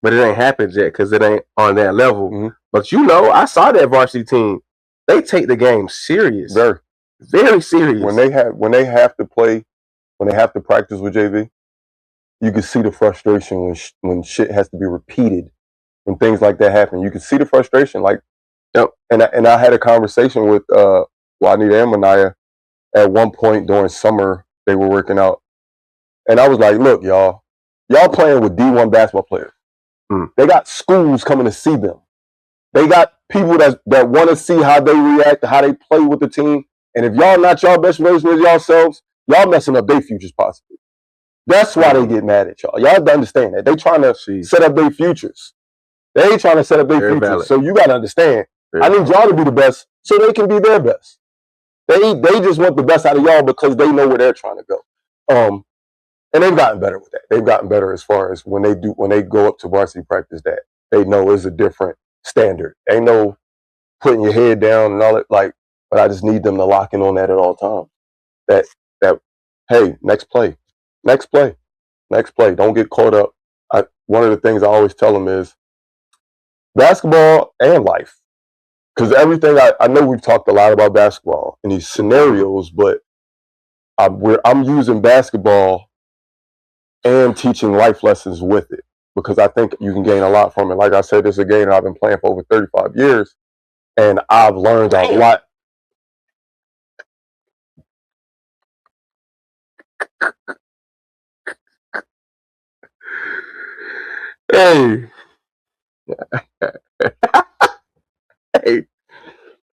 but it ain't happened yet because it ain't on that level. But you know, I saw that varsity team. They take the game serious, very serious. When they have to play, when they have to practice with JV, you can see the frustration when shit has to be repeated. When things like that happen, you can see the frustration. Like, and I had a conversation with Juanita and Manaya at one point during summer. They were working out, and I was like, "Look, y'all playing with D1 basketball players. They got schools coming to see them. They got people that want to see how they react, how they play with the team. And if y'all not y'all best version of yourselves, y'all messing up their futures possibly. That's why they get mad at y'all. Y'all have to understand that. They trying to set up their futures. They ain't trying to set up their futures. Valid. So you got to understand, I need y'all to be the best so they can be their best. They just want the best out of y'all because they know where they're trying to go. And they've gotten better with that. They've gotten better as far as when they go up to varsity practice, that they know is a different standard. They know putting your head down and all that, like, but I just need them to lock in on that at all times. That hey, next play. Don't get caught up. One of the things I always tell them is basketball and life. Because everything, I know we've talked a lot about basketball in these scenarios, but I'm using basketball and teaching life lessons with it, because I think you can gain a lot from it. Like I said, this is a game I've been playing for over 35 years, and I've learned a lot. Hey. Hey.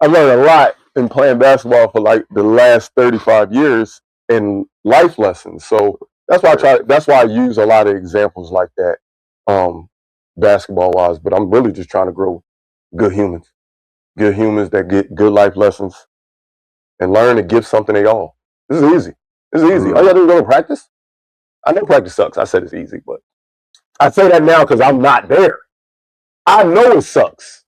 I learned a lot in playing basketball for like the last 35 years in life lessons. So that's why I use a lot of examples like that, basketball wise. But I'm really just trying to grow good humans that get good life lessons and learn to give something they all. This is easy. It's easy. All you gotta do is go to practice. I know practice sucks. I said it's easy, but I say that now because I'm not there. I know it sucks,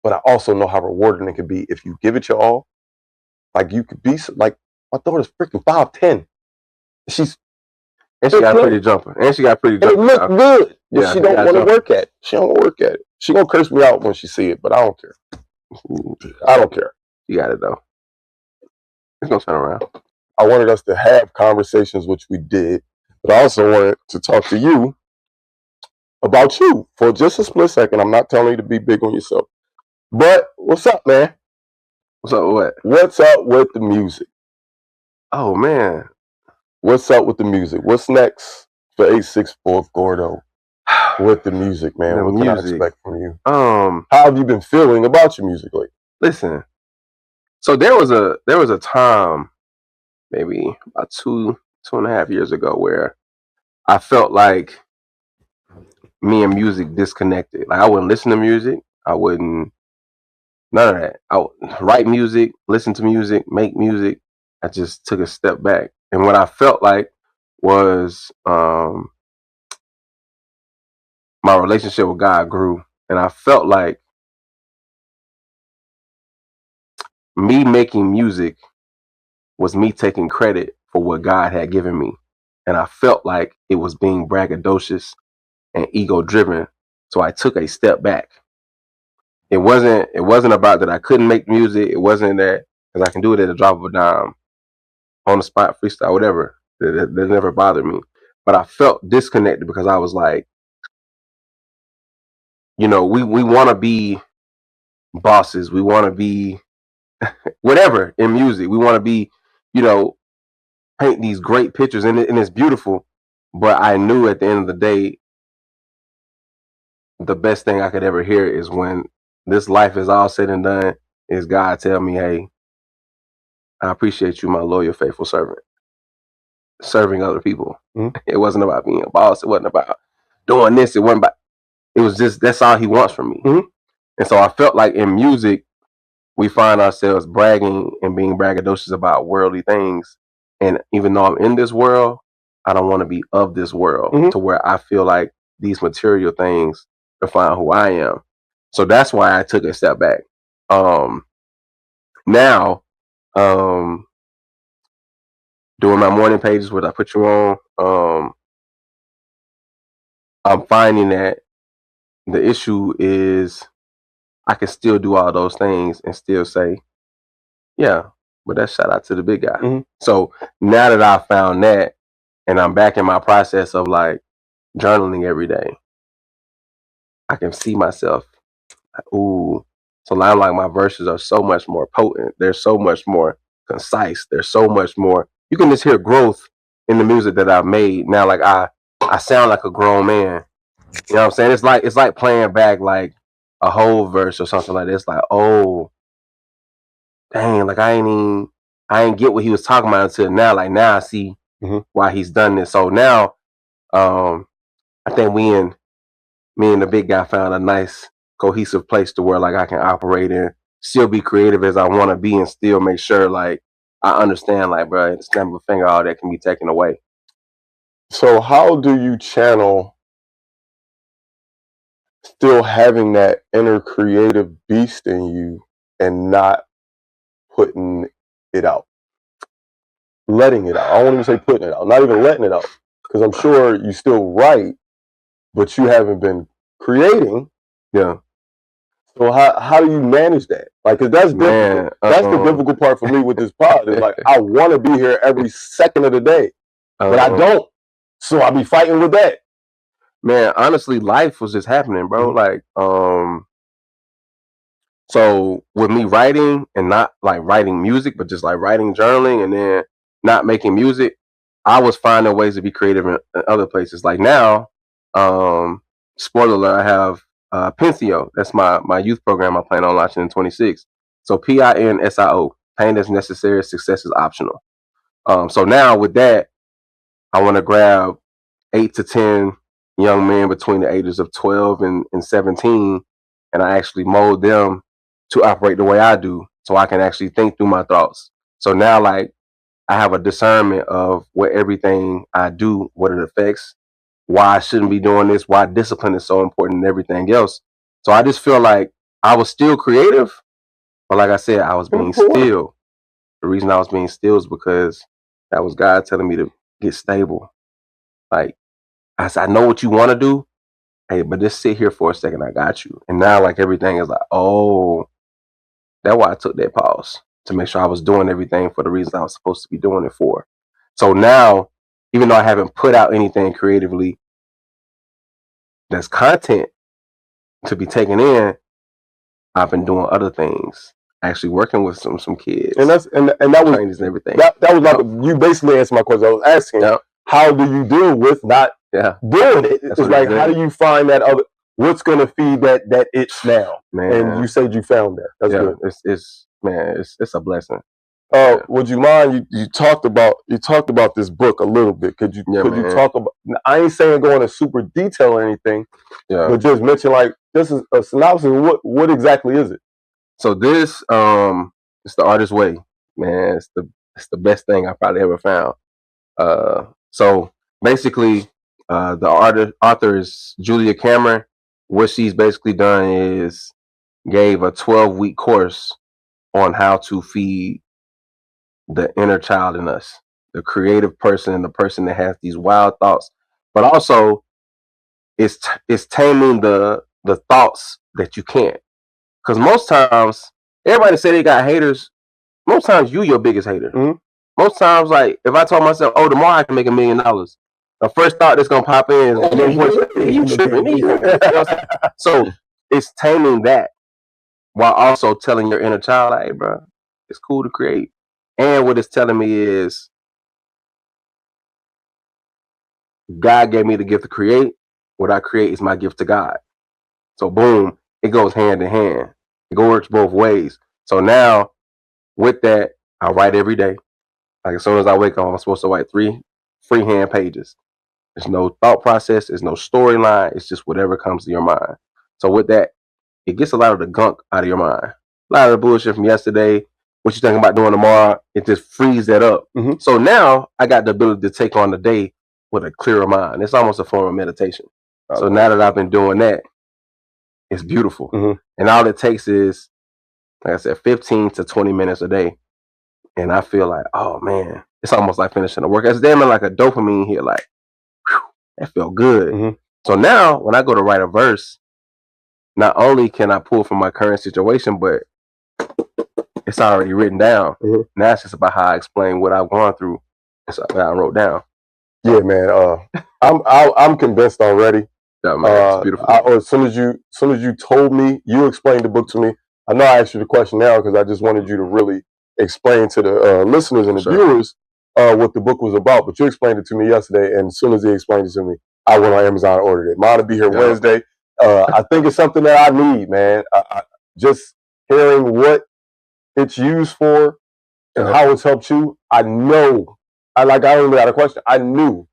but I also know how rewarding it can be if you give it your all. Like you could be like my daughter's freaking 5'10". And she got a pretty jumper. And she got a pretty jumper. It look good, but she don't want to work at it. She don't want to work at it. She gonna curse me out when she see it, but I don't care. I don't care. You got it though. It's gonna turn around. I wanted us to have conversations, which we did, but I also wanted to talk to you about you for just a split second. I'm not telling you to be big on yourself, but what's up, man? What's up with what? What's up with the music? Oh man. What's up with the music? What's next for 864 Gordo with the music, man? What can I expect from you? How have you been feeling about your music lately? Listen, so there was a time, maybe about 2.5 years ago, where I felt like me and music disconnected. Like I wouldn't listen to music. I wouldn't none of that. I would write music, listen to music, make music. I just took a step back. And what I felt like was my relationship with God grew. And I felt like me making music was me taking credit for what God had given me. And I felt like it was being braggadocious and ego driven. So I took a step back. It wasn't about that I couldn't make music. It wasn't that because I can do it at a drop of a dime, on the spot, freestyle, whatever. That never bothered me. But I felt disconnected because I was like, you know, we want to be bosses. We want to be whatever in music. We want to be, you know, paint these great pictures, and it's beautiful. But I knew at the end of the day, the best thing I could ever hear is when this life is all said and done, is God tell me, hey, I appreciate you, my loyal, faithful servant, serving other people. Mm-hmm. It wasn't about being a boss. It wasn't about doing this. It wasn't about, it was just, that's all he wants from me. Mm-hmm. And so I felt like in music, we find ourselves bragging and being braggadocious about worldly things. And even though I'm in this world, I don't want to be of this world to where I feel like these material things define who I am. So that's why I took a step back. Now, doing my morning pages, what I put you on, I'm finding that the issue is I can still do all those things and still say, yeah, but that's shout out to the big guy. Mm-hmm. So now that I found that, and I'm back in my process of like journaling every day, I can see myself like, ooh. So now I'm like, my verses are so much more potent. They're so much more concise. They're so much more. You can just hear growth in the music that I've made. Now, like I sound like a grown man. You know what I'm saying? It's like playing back like a whole verse or something like this. Like, oh, dang, like I ain't get what he was talking about until now. Like now I see why he's done this. So now, I think me and the big guy found a nice cohesive place to where like I can operate and still be creative as I want to be and still make sure like I understand like, bro, it's snap of a finger, all that can be taken away. So how do you channel still having that inner creative beast in you and not putting it out? Letting it out. I won't even say putting it out, not even letting it out. Because I'm sure you still write, but you haven't been creating. Yeah. So how do you manage that? Like, cause that's difficult. That's the difficult part for me with this pod. Is like I want to be here every second of the day, but I don't. So I be fighting with that. Man, honestly, life was just happening, bro. Like, so with me writing and not like writing music, but just like writing, journaling, and then not making music, I was finding ways to be creative in other places. Like now, spoiler alert, I have Pincio. That's my youth program I plan on launching in 26. So PINSIO, pain is necessary, success is optional. So now with that, I want to grab 8 to 10 young men between the ages of 12 and 17, and I actually mold them to operate the way I do, so I can actually think through my thoughts. So now, like, I have a discernment of what everything I do, what it affects, why I shouldn't be doing this, why discipline is so important and everything else. So I just feel like I was still creative, but like I said, I was being still. The reason I was being still is because that was God telling me to get stable. Like I said, I know what you want to do. Hey, but just sit here for a second. I got you. And now, like everything is like, oh, that's why I took that pause to make sure I was doing everything for the reasons I was supposed to be doing it for. So now, even though I haven't put out anything creatively that's content to be taken in, I've been doing other things. Actually working with some kids. And that was trainings and everything. That was like you basically answered my question. I was asking, how do you deal with not doing it? It's like, how do you find that other? What's going to feed that itch now? Man. And you said you found that. That's good. It's a blessing. Would you mind? You talked about this book a little bit. Could you talk about? I ain't saying go into super detail or anything. Yeah. But just mention like this is a synopsis. What exactly is it? So this it's the artist's way, man. It's the best thing I probably ever found. So basically, the author is Julia Cameron. What she's basically done is gave a 12-week course on how to feed the inner child in us, the creative person and the person that has these wild thoughts, but also it's taming the thoughts that you can't. Because most times, everybody say they got haters. Most times, you your biggest hater. Mm-hmm. Most times, like if I told myself, "Oh, tomorrow I can make $1 million," the first thought that's gonna pop in is, "You tripping?" So it's taming that while also telling your inner child, like, "Hey, bro, it's cool to create." And what it's telling me is, God gave me the gift to create. What I create is my gift to God. So boom, it goes hand in hand. It works both ways. So now, with that, I write every day. Like as soon as I wake up, I'm supposed to write 3 freehand pages. There's no thought process. There's no storyline. It's just whatever comes to your mind. So with that, it gets a lot of the gunk out of your mind. A lot of the bullshit from yesterday, what you thinking about doing tomorrow, it just frees that up. Mm-hmm. So now I got the ability to take on the day with a clearer mind. It's almost a form of meditation. So now that I've been doing that, it's beautiful. Mm-hmm. And all it takes is, like I said, 15 to 20 minutes a day. And I feel like, oh man, it's almost like finishing a workout. It's damn like a dopamine hit, like, whew, that felt good. Mm-hmm. So now when I go to write a verse, not only can I pull from my current situation, but it's already written down. Mm-hmm. Now it's just about how I explain what I've gone through. That's what I wrote down. Yeah, man. I'm convinced already. Yeah, man, it's beautiful. As soon as you told me, you explained the book to me. I know I asked you the question now because I just wanted you to really explain to the listeners and the viewers what the book was about. But you explained it to me yesterday, and as soon as he explained it to me, I went on Amazon and ordered it. Mine will be here Wednesday. I think it's something that I need, man. I just hearing what it's used for and how it's helped you, I know. I don't even got a question. I knew.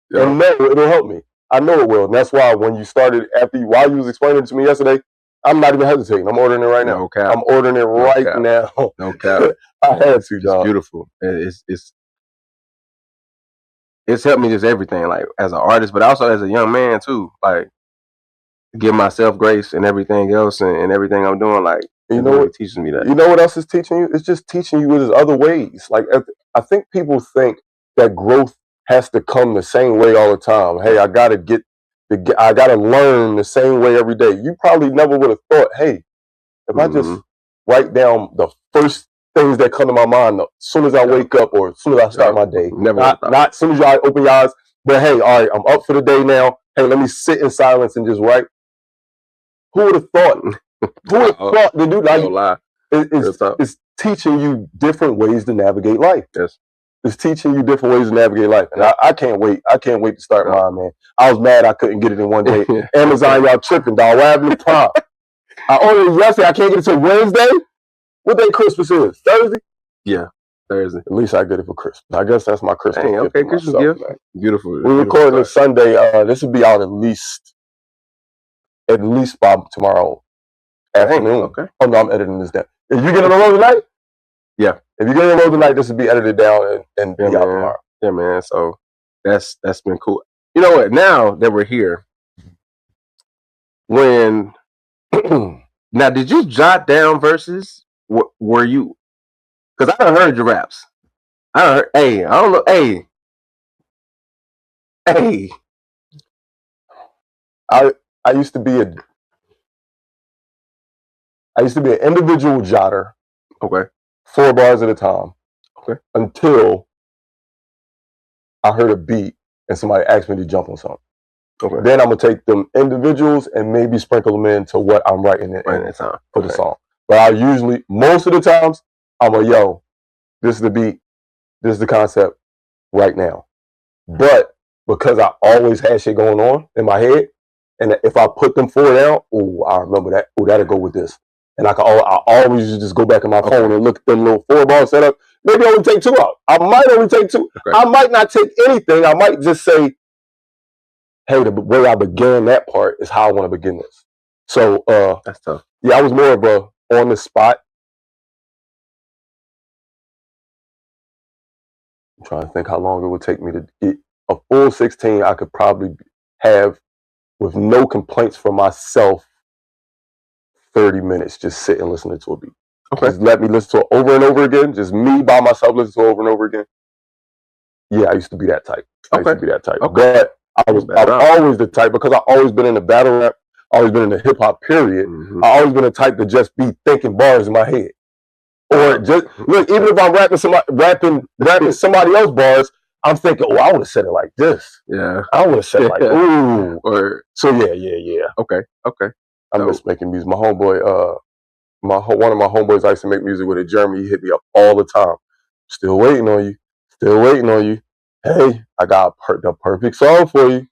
And know it'll help me. I know it will. And that's why when you started, while you was explaining it to me yesterday, I'm not even hesitating. I'm ordering it right now. No cap. I'm ordering it right now. No cap. I had to, dog. It's beautiful. It's helped me just everything, like as an artist, but also as a young man too. Like give myself grace and everything else and everything I'm doing. Like you know what teaches me that. You know what else is teaching you? It's just teaching you there's other ways. Like I think people think that growth has to come the same way all the time. Hey, I gotta learn the same way every day. You probably never would have thought, hey, if I just write down the first things that come to my mind as soon as I wake up or as soon as I start my day. Not as soon as you open your eyes, but hey, all right, I'm up for the day now. Hey, let me sit in silence and just write. Who would have thought? Who would have thought to do that? It's teaching you different ways to navigate life. Yes. It's teaching you different ways to navigate life. And I can't wait. I can't wait to start mine, man. I was mad I couldn't get it in one day. Amazon, y'all tripping, dog. What happened to Prime? I ordered it yesterday. I can't get it till Wednesday. What day Christmas is? Thursday? Yeah, Thursday. At least I get it for Christmas. I guess that's my Christmas gift. Okay, Christmas gift. Man. Beautiful. We're recording this Sunday. This will be out at least by tomorrow afternoon. Okay. Oh no, I'm editing this down. Are you getting it on tonight? Yeah. If you get on the road tonight, this will be edited down and be out tomorrow. Yeah, man. So that's been cool. You know what? Now that we're here, when now did you jot down verses? Were you? Because I heard your raps. I heard. Hey, I don't know. Hey. I used to be an individual jotter. Okay. 4 bars at a time. Okay. Until I heard a beat and somebody asked me to jump on something. Okay. Then I'm gonna take them individuals and maybe sprinkle them into what I'm writing for the song. But I usually, most of the times, I'm like, yo, this is the beat, this is the concept right now. But because I always had shit going on in my head, and if I put them 4 down, I remember that. That'll go with this. And I always just go back in my phone and look at them little 4-bar setup. Maybe I only take 2 out. I might only take 2. Okay. I might not take anything. I might just say, hey, the way I began that part is how I want to begin this. So that's tough. Yeah, I was more of a on the spot. I'm trying to think how long it would take me to get a full 16. I could probably have, with no complaints from myself, 30 minutes just sitting listening to a beat. Okay. Just let me listen to it over and over again. Just me by myself listen to it over and over again. Yeah, I used to be that type. Okay. But I'm always the type, because I've always been in the battle rap, always been in the hip hop period. Mm-hmm. I've always been the type to just be thinking bars in my head. Or just look, even if I'm rapping somebody else's bars, I'm thinking, oh, I would have said it like this. Yeah. I would have said it like, ooh. Or so yeah. Okay. I miss making music. My homeboy, one of my homeboys I used to make music with, Jeremy, he hit me up all the time. Still waiting on you. Hey, I got the perfect song for you.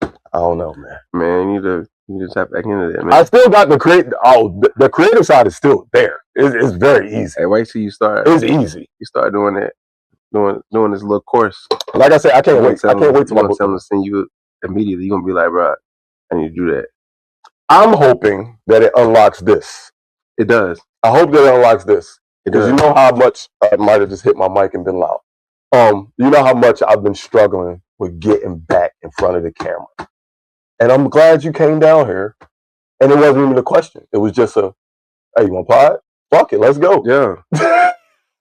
I don't know, man. Man, you just tap back into that, man. I still got the creative side is still there. It's very easy. Hey, wait till you start. It's easy. You start doing that, doing this little course. Like I said, I can't wait. I can't wait till I'm tell them to send you immediately. You're gonna be like, bro, I need to do that. I'm hoping that it unlocks this. It does. I hope that it unlocks this. Because you know how much I might have just hit my mic and been loud. You know how much I've been struggling with getting back in front of the camera. And I'm glad you came down here. And it wasn't even a question. It was just hey, you want to pod? Fuck it, let's go. Yeah.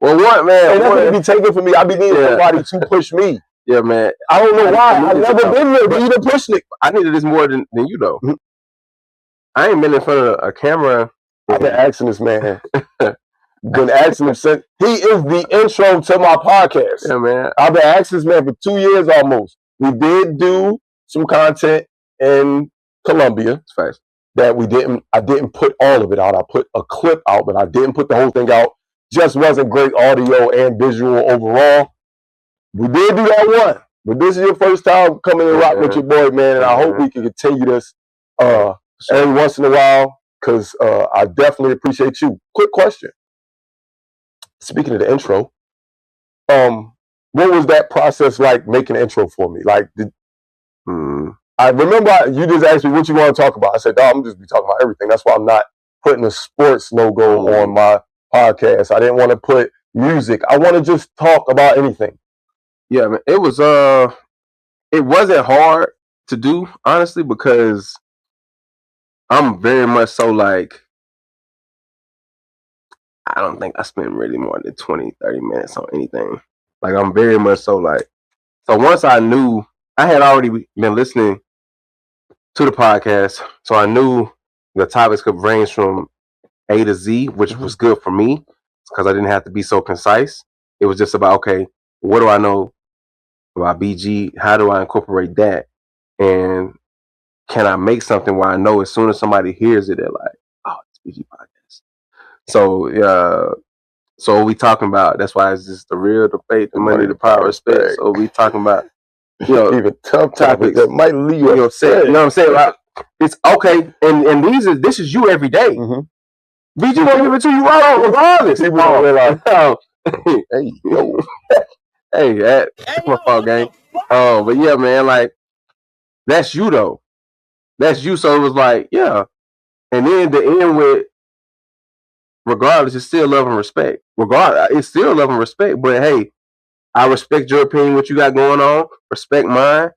Well, what, man? And that's what be taken from me. I be needing somebody to push me. Yeah, man. I don't know why. I've never been there, but you done pushed it. I needed this more than you, though. Mm-hmm. I ain't been in front of a camera. I've been asking this man. Been asking him since he is the intro to my podcast. Yeah, man. I've been asking this man for 2 years almost. We did do some content in Colombia. It's fast. That I didn't put all of it out. I put a clip out, but I didn't put the whole thing out. Just wasn't great audio and visual overall. We did do that one. But this is your first time coming and rock with your boy, man. And I hope we can continue this every once in a while, because I definitely appreciate you. Quick question. Speaking of the intro, what was that process like making an intro for me? Like, I remember you just asked me what you want to talk about. I said, I'm just be talking about everything. That's why I'm not putting a sports logo on my podcast. I didn't want to put music. I want to just talk about anything. Yeah, man. It wasn't hard to do, honestly, because I'm very much so like, I don't think I spent really more than 20, 30 minutes on anything. Like, I'm very much so like, so once I knew, I had already been listening to the podcast, so I knew the topics could range from A to Z, which was good for me because I didn't have to be so concise. It was just about, okay, what do I know about BG? How do I incorporate that? And can I make something where I know as soon as somebody hears it, they're like, oh, it's BG podcast. So, so what we talking about? That's why it's just the real, the faith, the money, the power, respect. So we talking about, even tough topics that might leave you upset. You know what I'm saying? Like, it's okay, and this is you every day. Mm-hmm. BG won't give it to you right on regardless. People don't realize. Hey, yo. Hey, that's my fault, gang. But yeah, man, like, that's you though. That's you. So it was like, yeah. And then the end with regardless, it's still love and respect. It's still love and respect. But hey, I respect your opinion, what you got going on. Respect mine.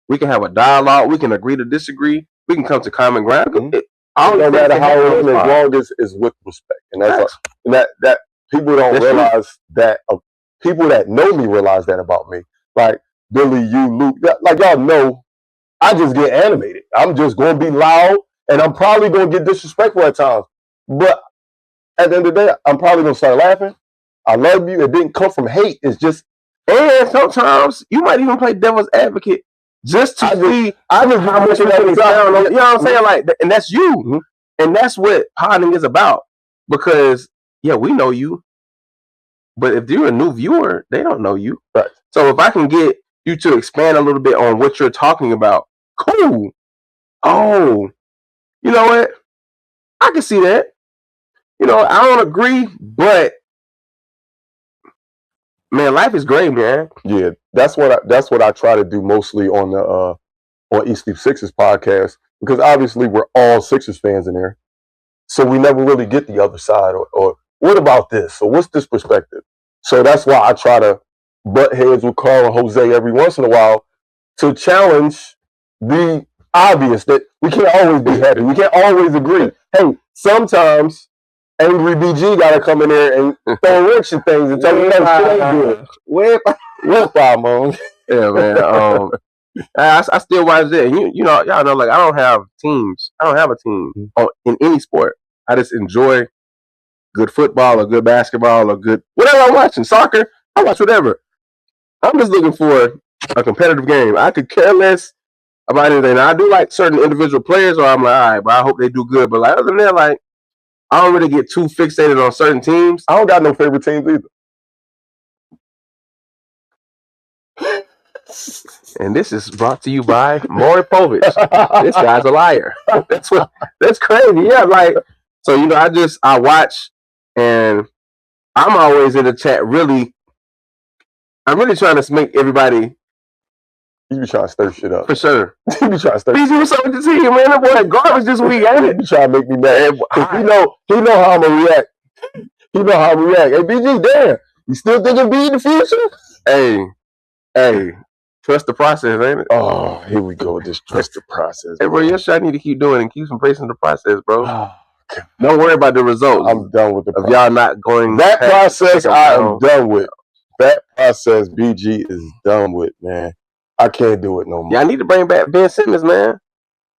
We can have a dialogue. We can agree to disagree. We can come to common ground. No matter how it is, as long as it's with respect, and that's that people don't realize that. People that know me realize that about me. Like Billy, you, Luke, like y'all know, I just get animated. I'm just going to be loud, and I'm probably going to get disrespectful at times. But at the end of the day, I'm probably going to start laughing. I love you. It didn't come from hate. It's just, and sometimes you might even play devil's advocate just to see how much you know what I'm saying? Like, and that's you. And that's what potting is about. Because, yeah, we know you. But if you're a new viewer, they don't know you. Right. So if I can get you to expand a little bit on what you're talking about, cool. Oh, you know what? I can see that. You know, I don't agree, but man, life is great, man. Yeah, that's what I try to do mostly on the on East Sleep Sixers podcast, because obviously we're all Sixers fans in there, so we never really get the other side or what about this or what's this perspective. So that's why I try to butt heads with Carl and Jose every once in a while to challenge the obvious that we can't always be happy. We can't always agree. Hey, sometimes angry BG got to come in there and throw wrench at things and tell me that shit ain't good. Where man? Yeah, man. I still watch that. You know, y'all know, like I don't have teams. I don't have a team in any sport. I just enjoy good football or good basketball or good whatever I'm watching. Soccer, I watch whatever. I'm just looking for a competitive game. I could care less about anything. Now, I do like certain individual players, or I'm like, all right, but I hope they do good. But like other than that, like I don't really get too fixated on certain teams. I don't got no favorite teams either. And this is brought to you by Maury Povich. This guy's a liar. That's crazy. Yeah, like so you know, I watch and I'm always in the chat I'm really trying to make everybody. You be trying to stir shit up. For sure. You be trying to stir shit up. BG, what's up with the team, man? That boy garbage this week, ain't it? You trying to make me mad. He know how I'm gonna react. He know how I'm gonna react. Hey, BG, damn. You still thinking B in the future? Hey. Trust the process, ain't it? Oh, here we go with this trust the process. Hey, bro, yes, I need to keep doing and keep embracing the process, bro. Don't worry about the results. I'm done with the process. Of y'all not going. That process I am done with. That process BG is done with, man. I can't do it no more. Y'all need to bring back Ben Simmons, man.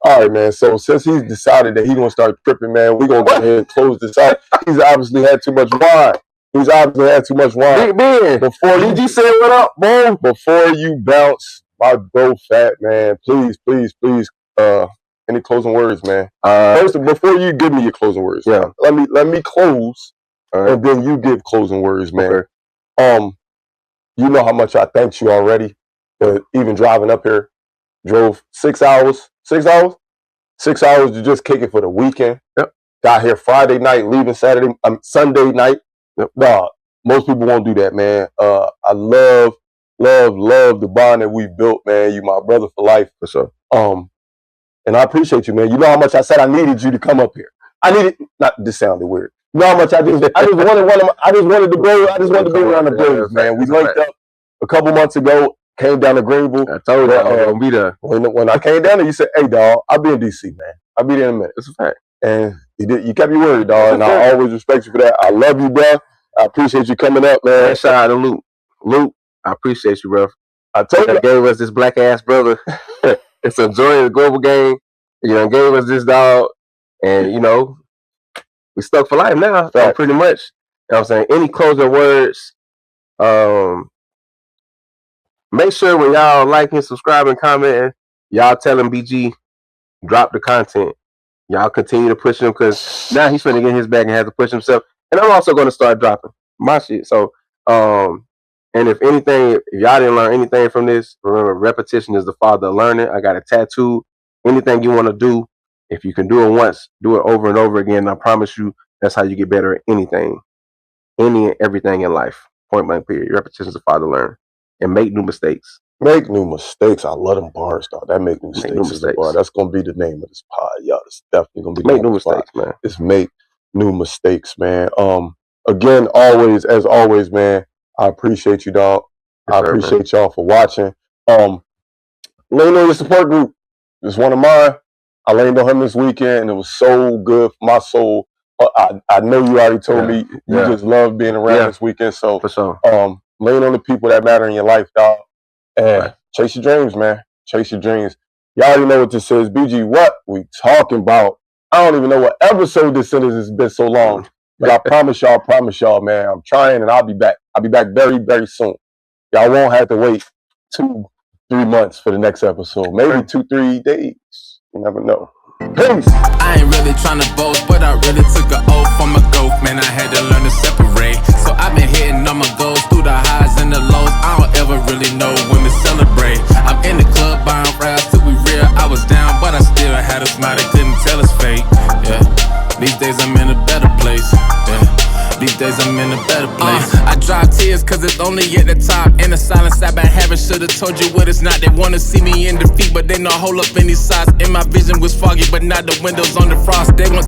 All right, man. So since he's decided that he's going to start tripping, man, we're going to go ahead and close this out. He's obviously had too much wine. Big Ben. Before you say what up, boom. Before you bounce, my bro Fat, man, please, any closing words, man? First, before you give me your closing words, yeah. Let me close, and then you give closing words, man. Okay. You know how much I thanked you already. Even driving up here, drove 6 hours. 6 hours? 6 hours to just kick it for the weekend. Yep. Got here Friday night, leaving Sunday night. Dog, most people won't do that, man. I love the bond that we built, man. You my brother for life. For sure. And I appreciate you, man. You know how much I said I needed you to come up here. This sounded weird. You know how much I just wanted to be around the Braves, man. We linked up a couple months ago, came down to Greenville. I told you I was gonna be there. When I came down there, you said, hey dog, I'll be in DC, man. I'll be there in a minute. That's a fact. And you kept your word, dog, and I always respect you for that. I love you, bro. I appreciate you coming up, man. Shout out to Luke. Luke, I appreciate you, bro. I told you. Gave us this black ass brother. It's enjoying the global game. You know, gave us this dog. And, you know, we stuck for life now, pretty much. You know what I'm saying? Any closing words? Make sure when y'all liking, subscribing, commenting, y'all telling BG, drop the content. Y'all continue to push him because now he's finna get his back and have to push himself. And I'm also going to start dropping my shit. So, and if anything, if y'all didn't learn anything from this, remember, repetition is the father of learning. I got a tattoo. Anything you want to do, if you can do it once, do it over and over again. I promise you, that's how you get better at anything. Any and everything in life. Point blank period. Repetition is the father of learning. And make new mistakes. Make new mistakes. I love them bars, dog. That make new mistakes. Is the bar. That's gonna be the name of this pod, y'all. It's definitely gonna be make new mistakes, man. It's make new mistakes, man. Again, as always, man, I appreciate you, dog. I appreciate y'all for watching. Lean on your support group. It's one of mine. I leaned on him this weekend, and it was so good for my soul. I know you already told me you just love being around this weekend. So, for sure. Lean on the people that matter in your life, dog. And chase your dreams, man. Chase your dreams. Y'all already know what this is. BG, what we talking about? I don't even know what episode this is. It's been so long. But I promise y'all, man, I'm trying, and I'll be back. I'll be back very, very soon. Y'all won't have to wait 2-3 months for the next episode. Maybe 2-3 days. You never know. Peace. I ain't really tryna boast, but I really took an oath from a goat. Man, I had to learn to separate. So I've been hitting all my goals through the highs and the lows. I don't ever really know when to celebrate. I'm in the club buying raps to be real. I was down, but I still had a smile that couldn't tell us fate. Yeah, these days I'm in a better place. Yeah. These days I'm in a better place. I dry tears cause it's only at the top. In the silence I've been having, should've told you what it's not. They wanna see me in defeat, but they know hold up in these sides. And my vision was foggy, but not the windows on the frost. They want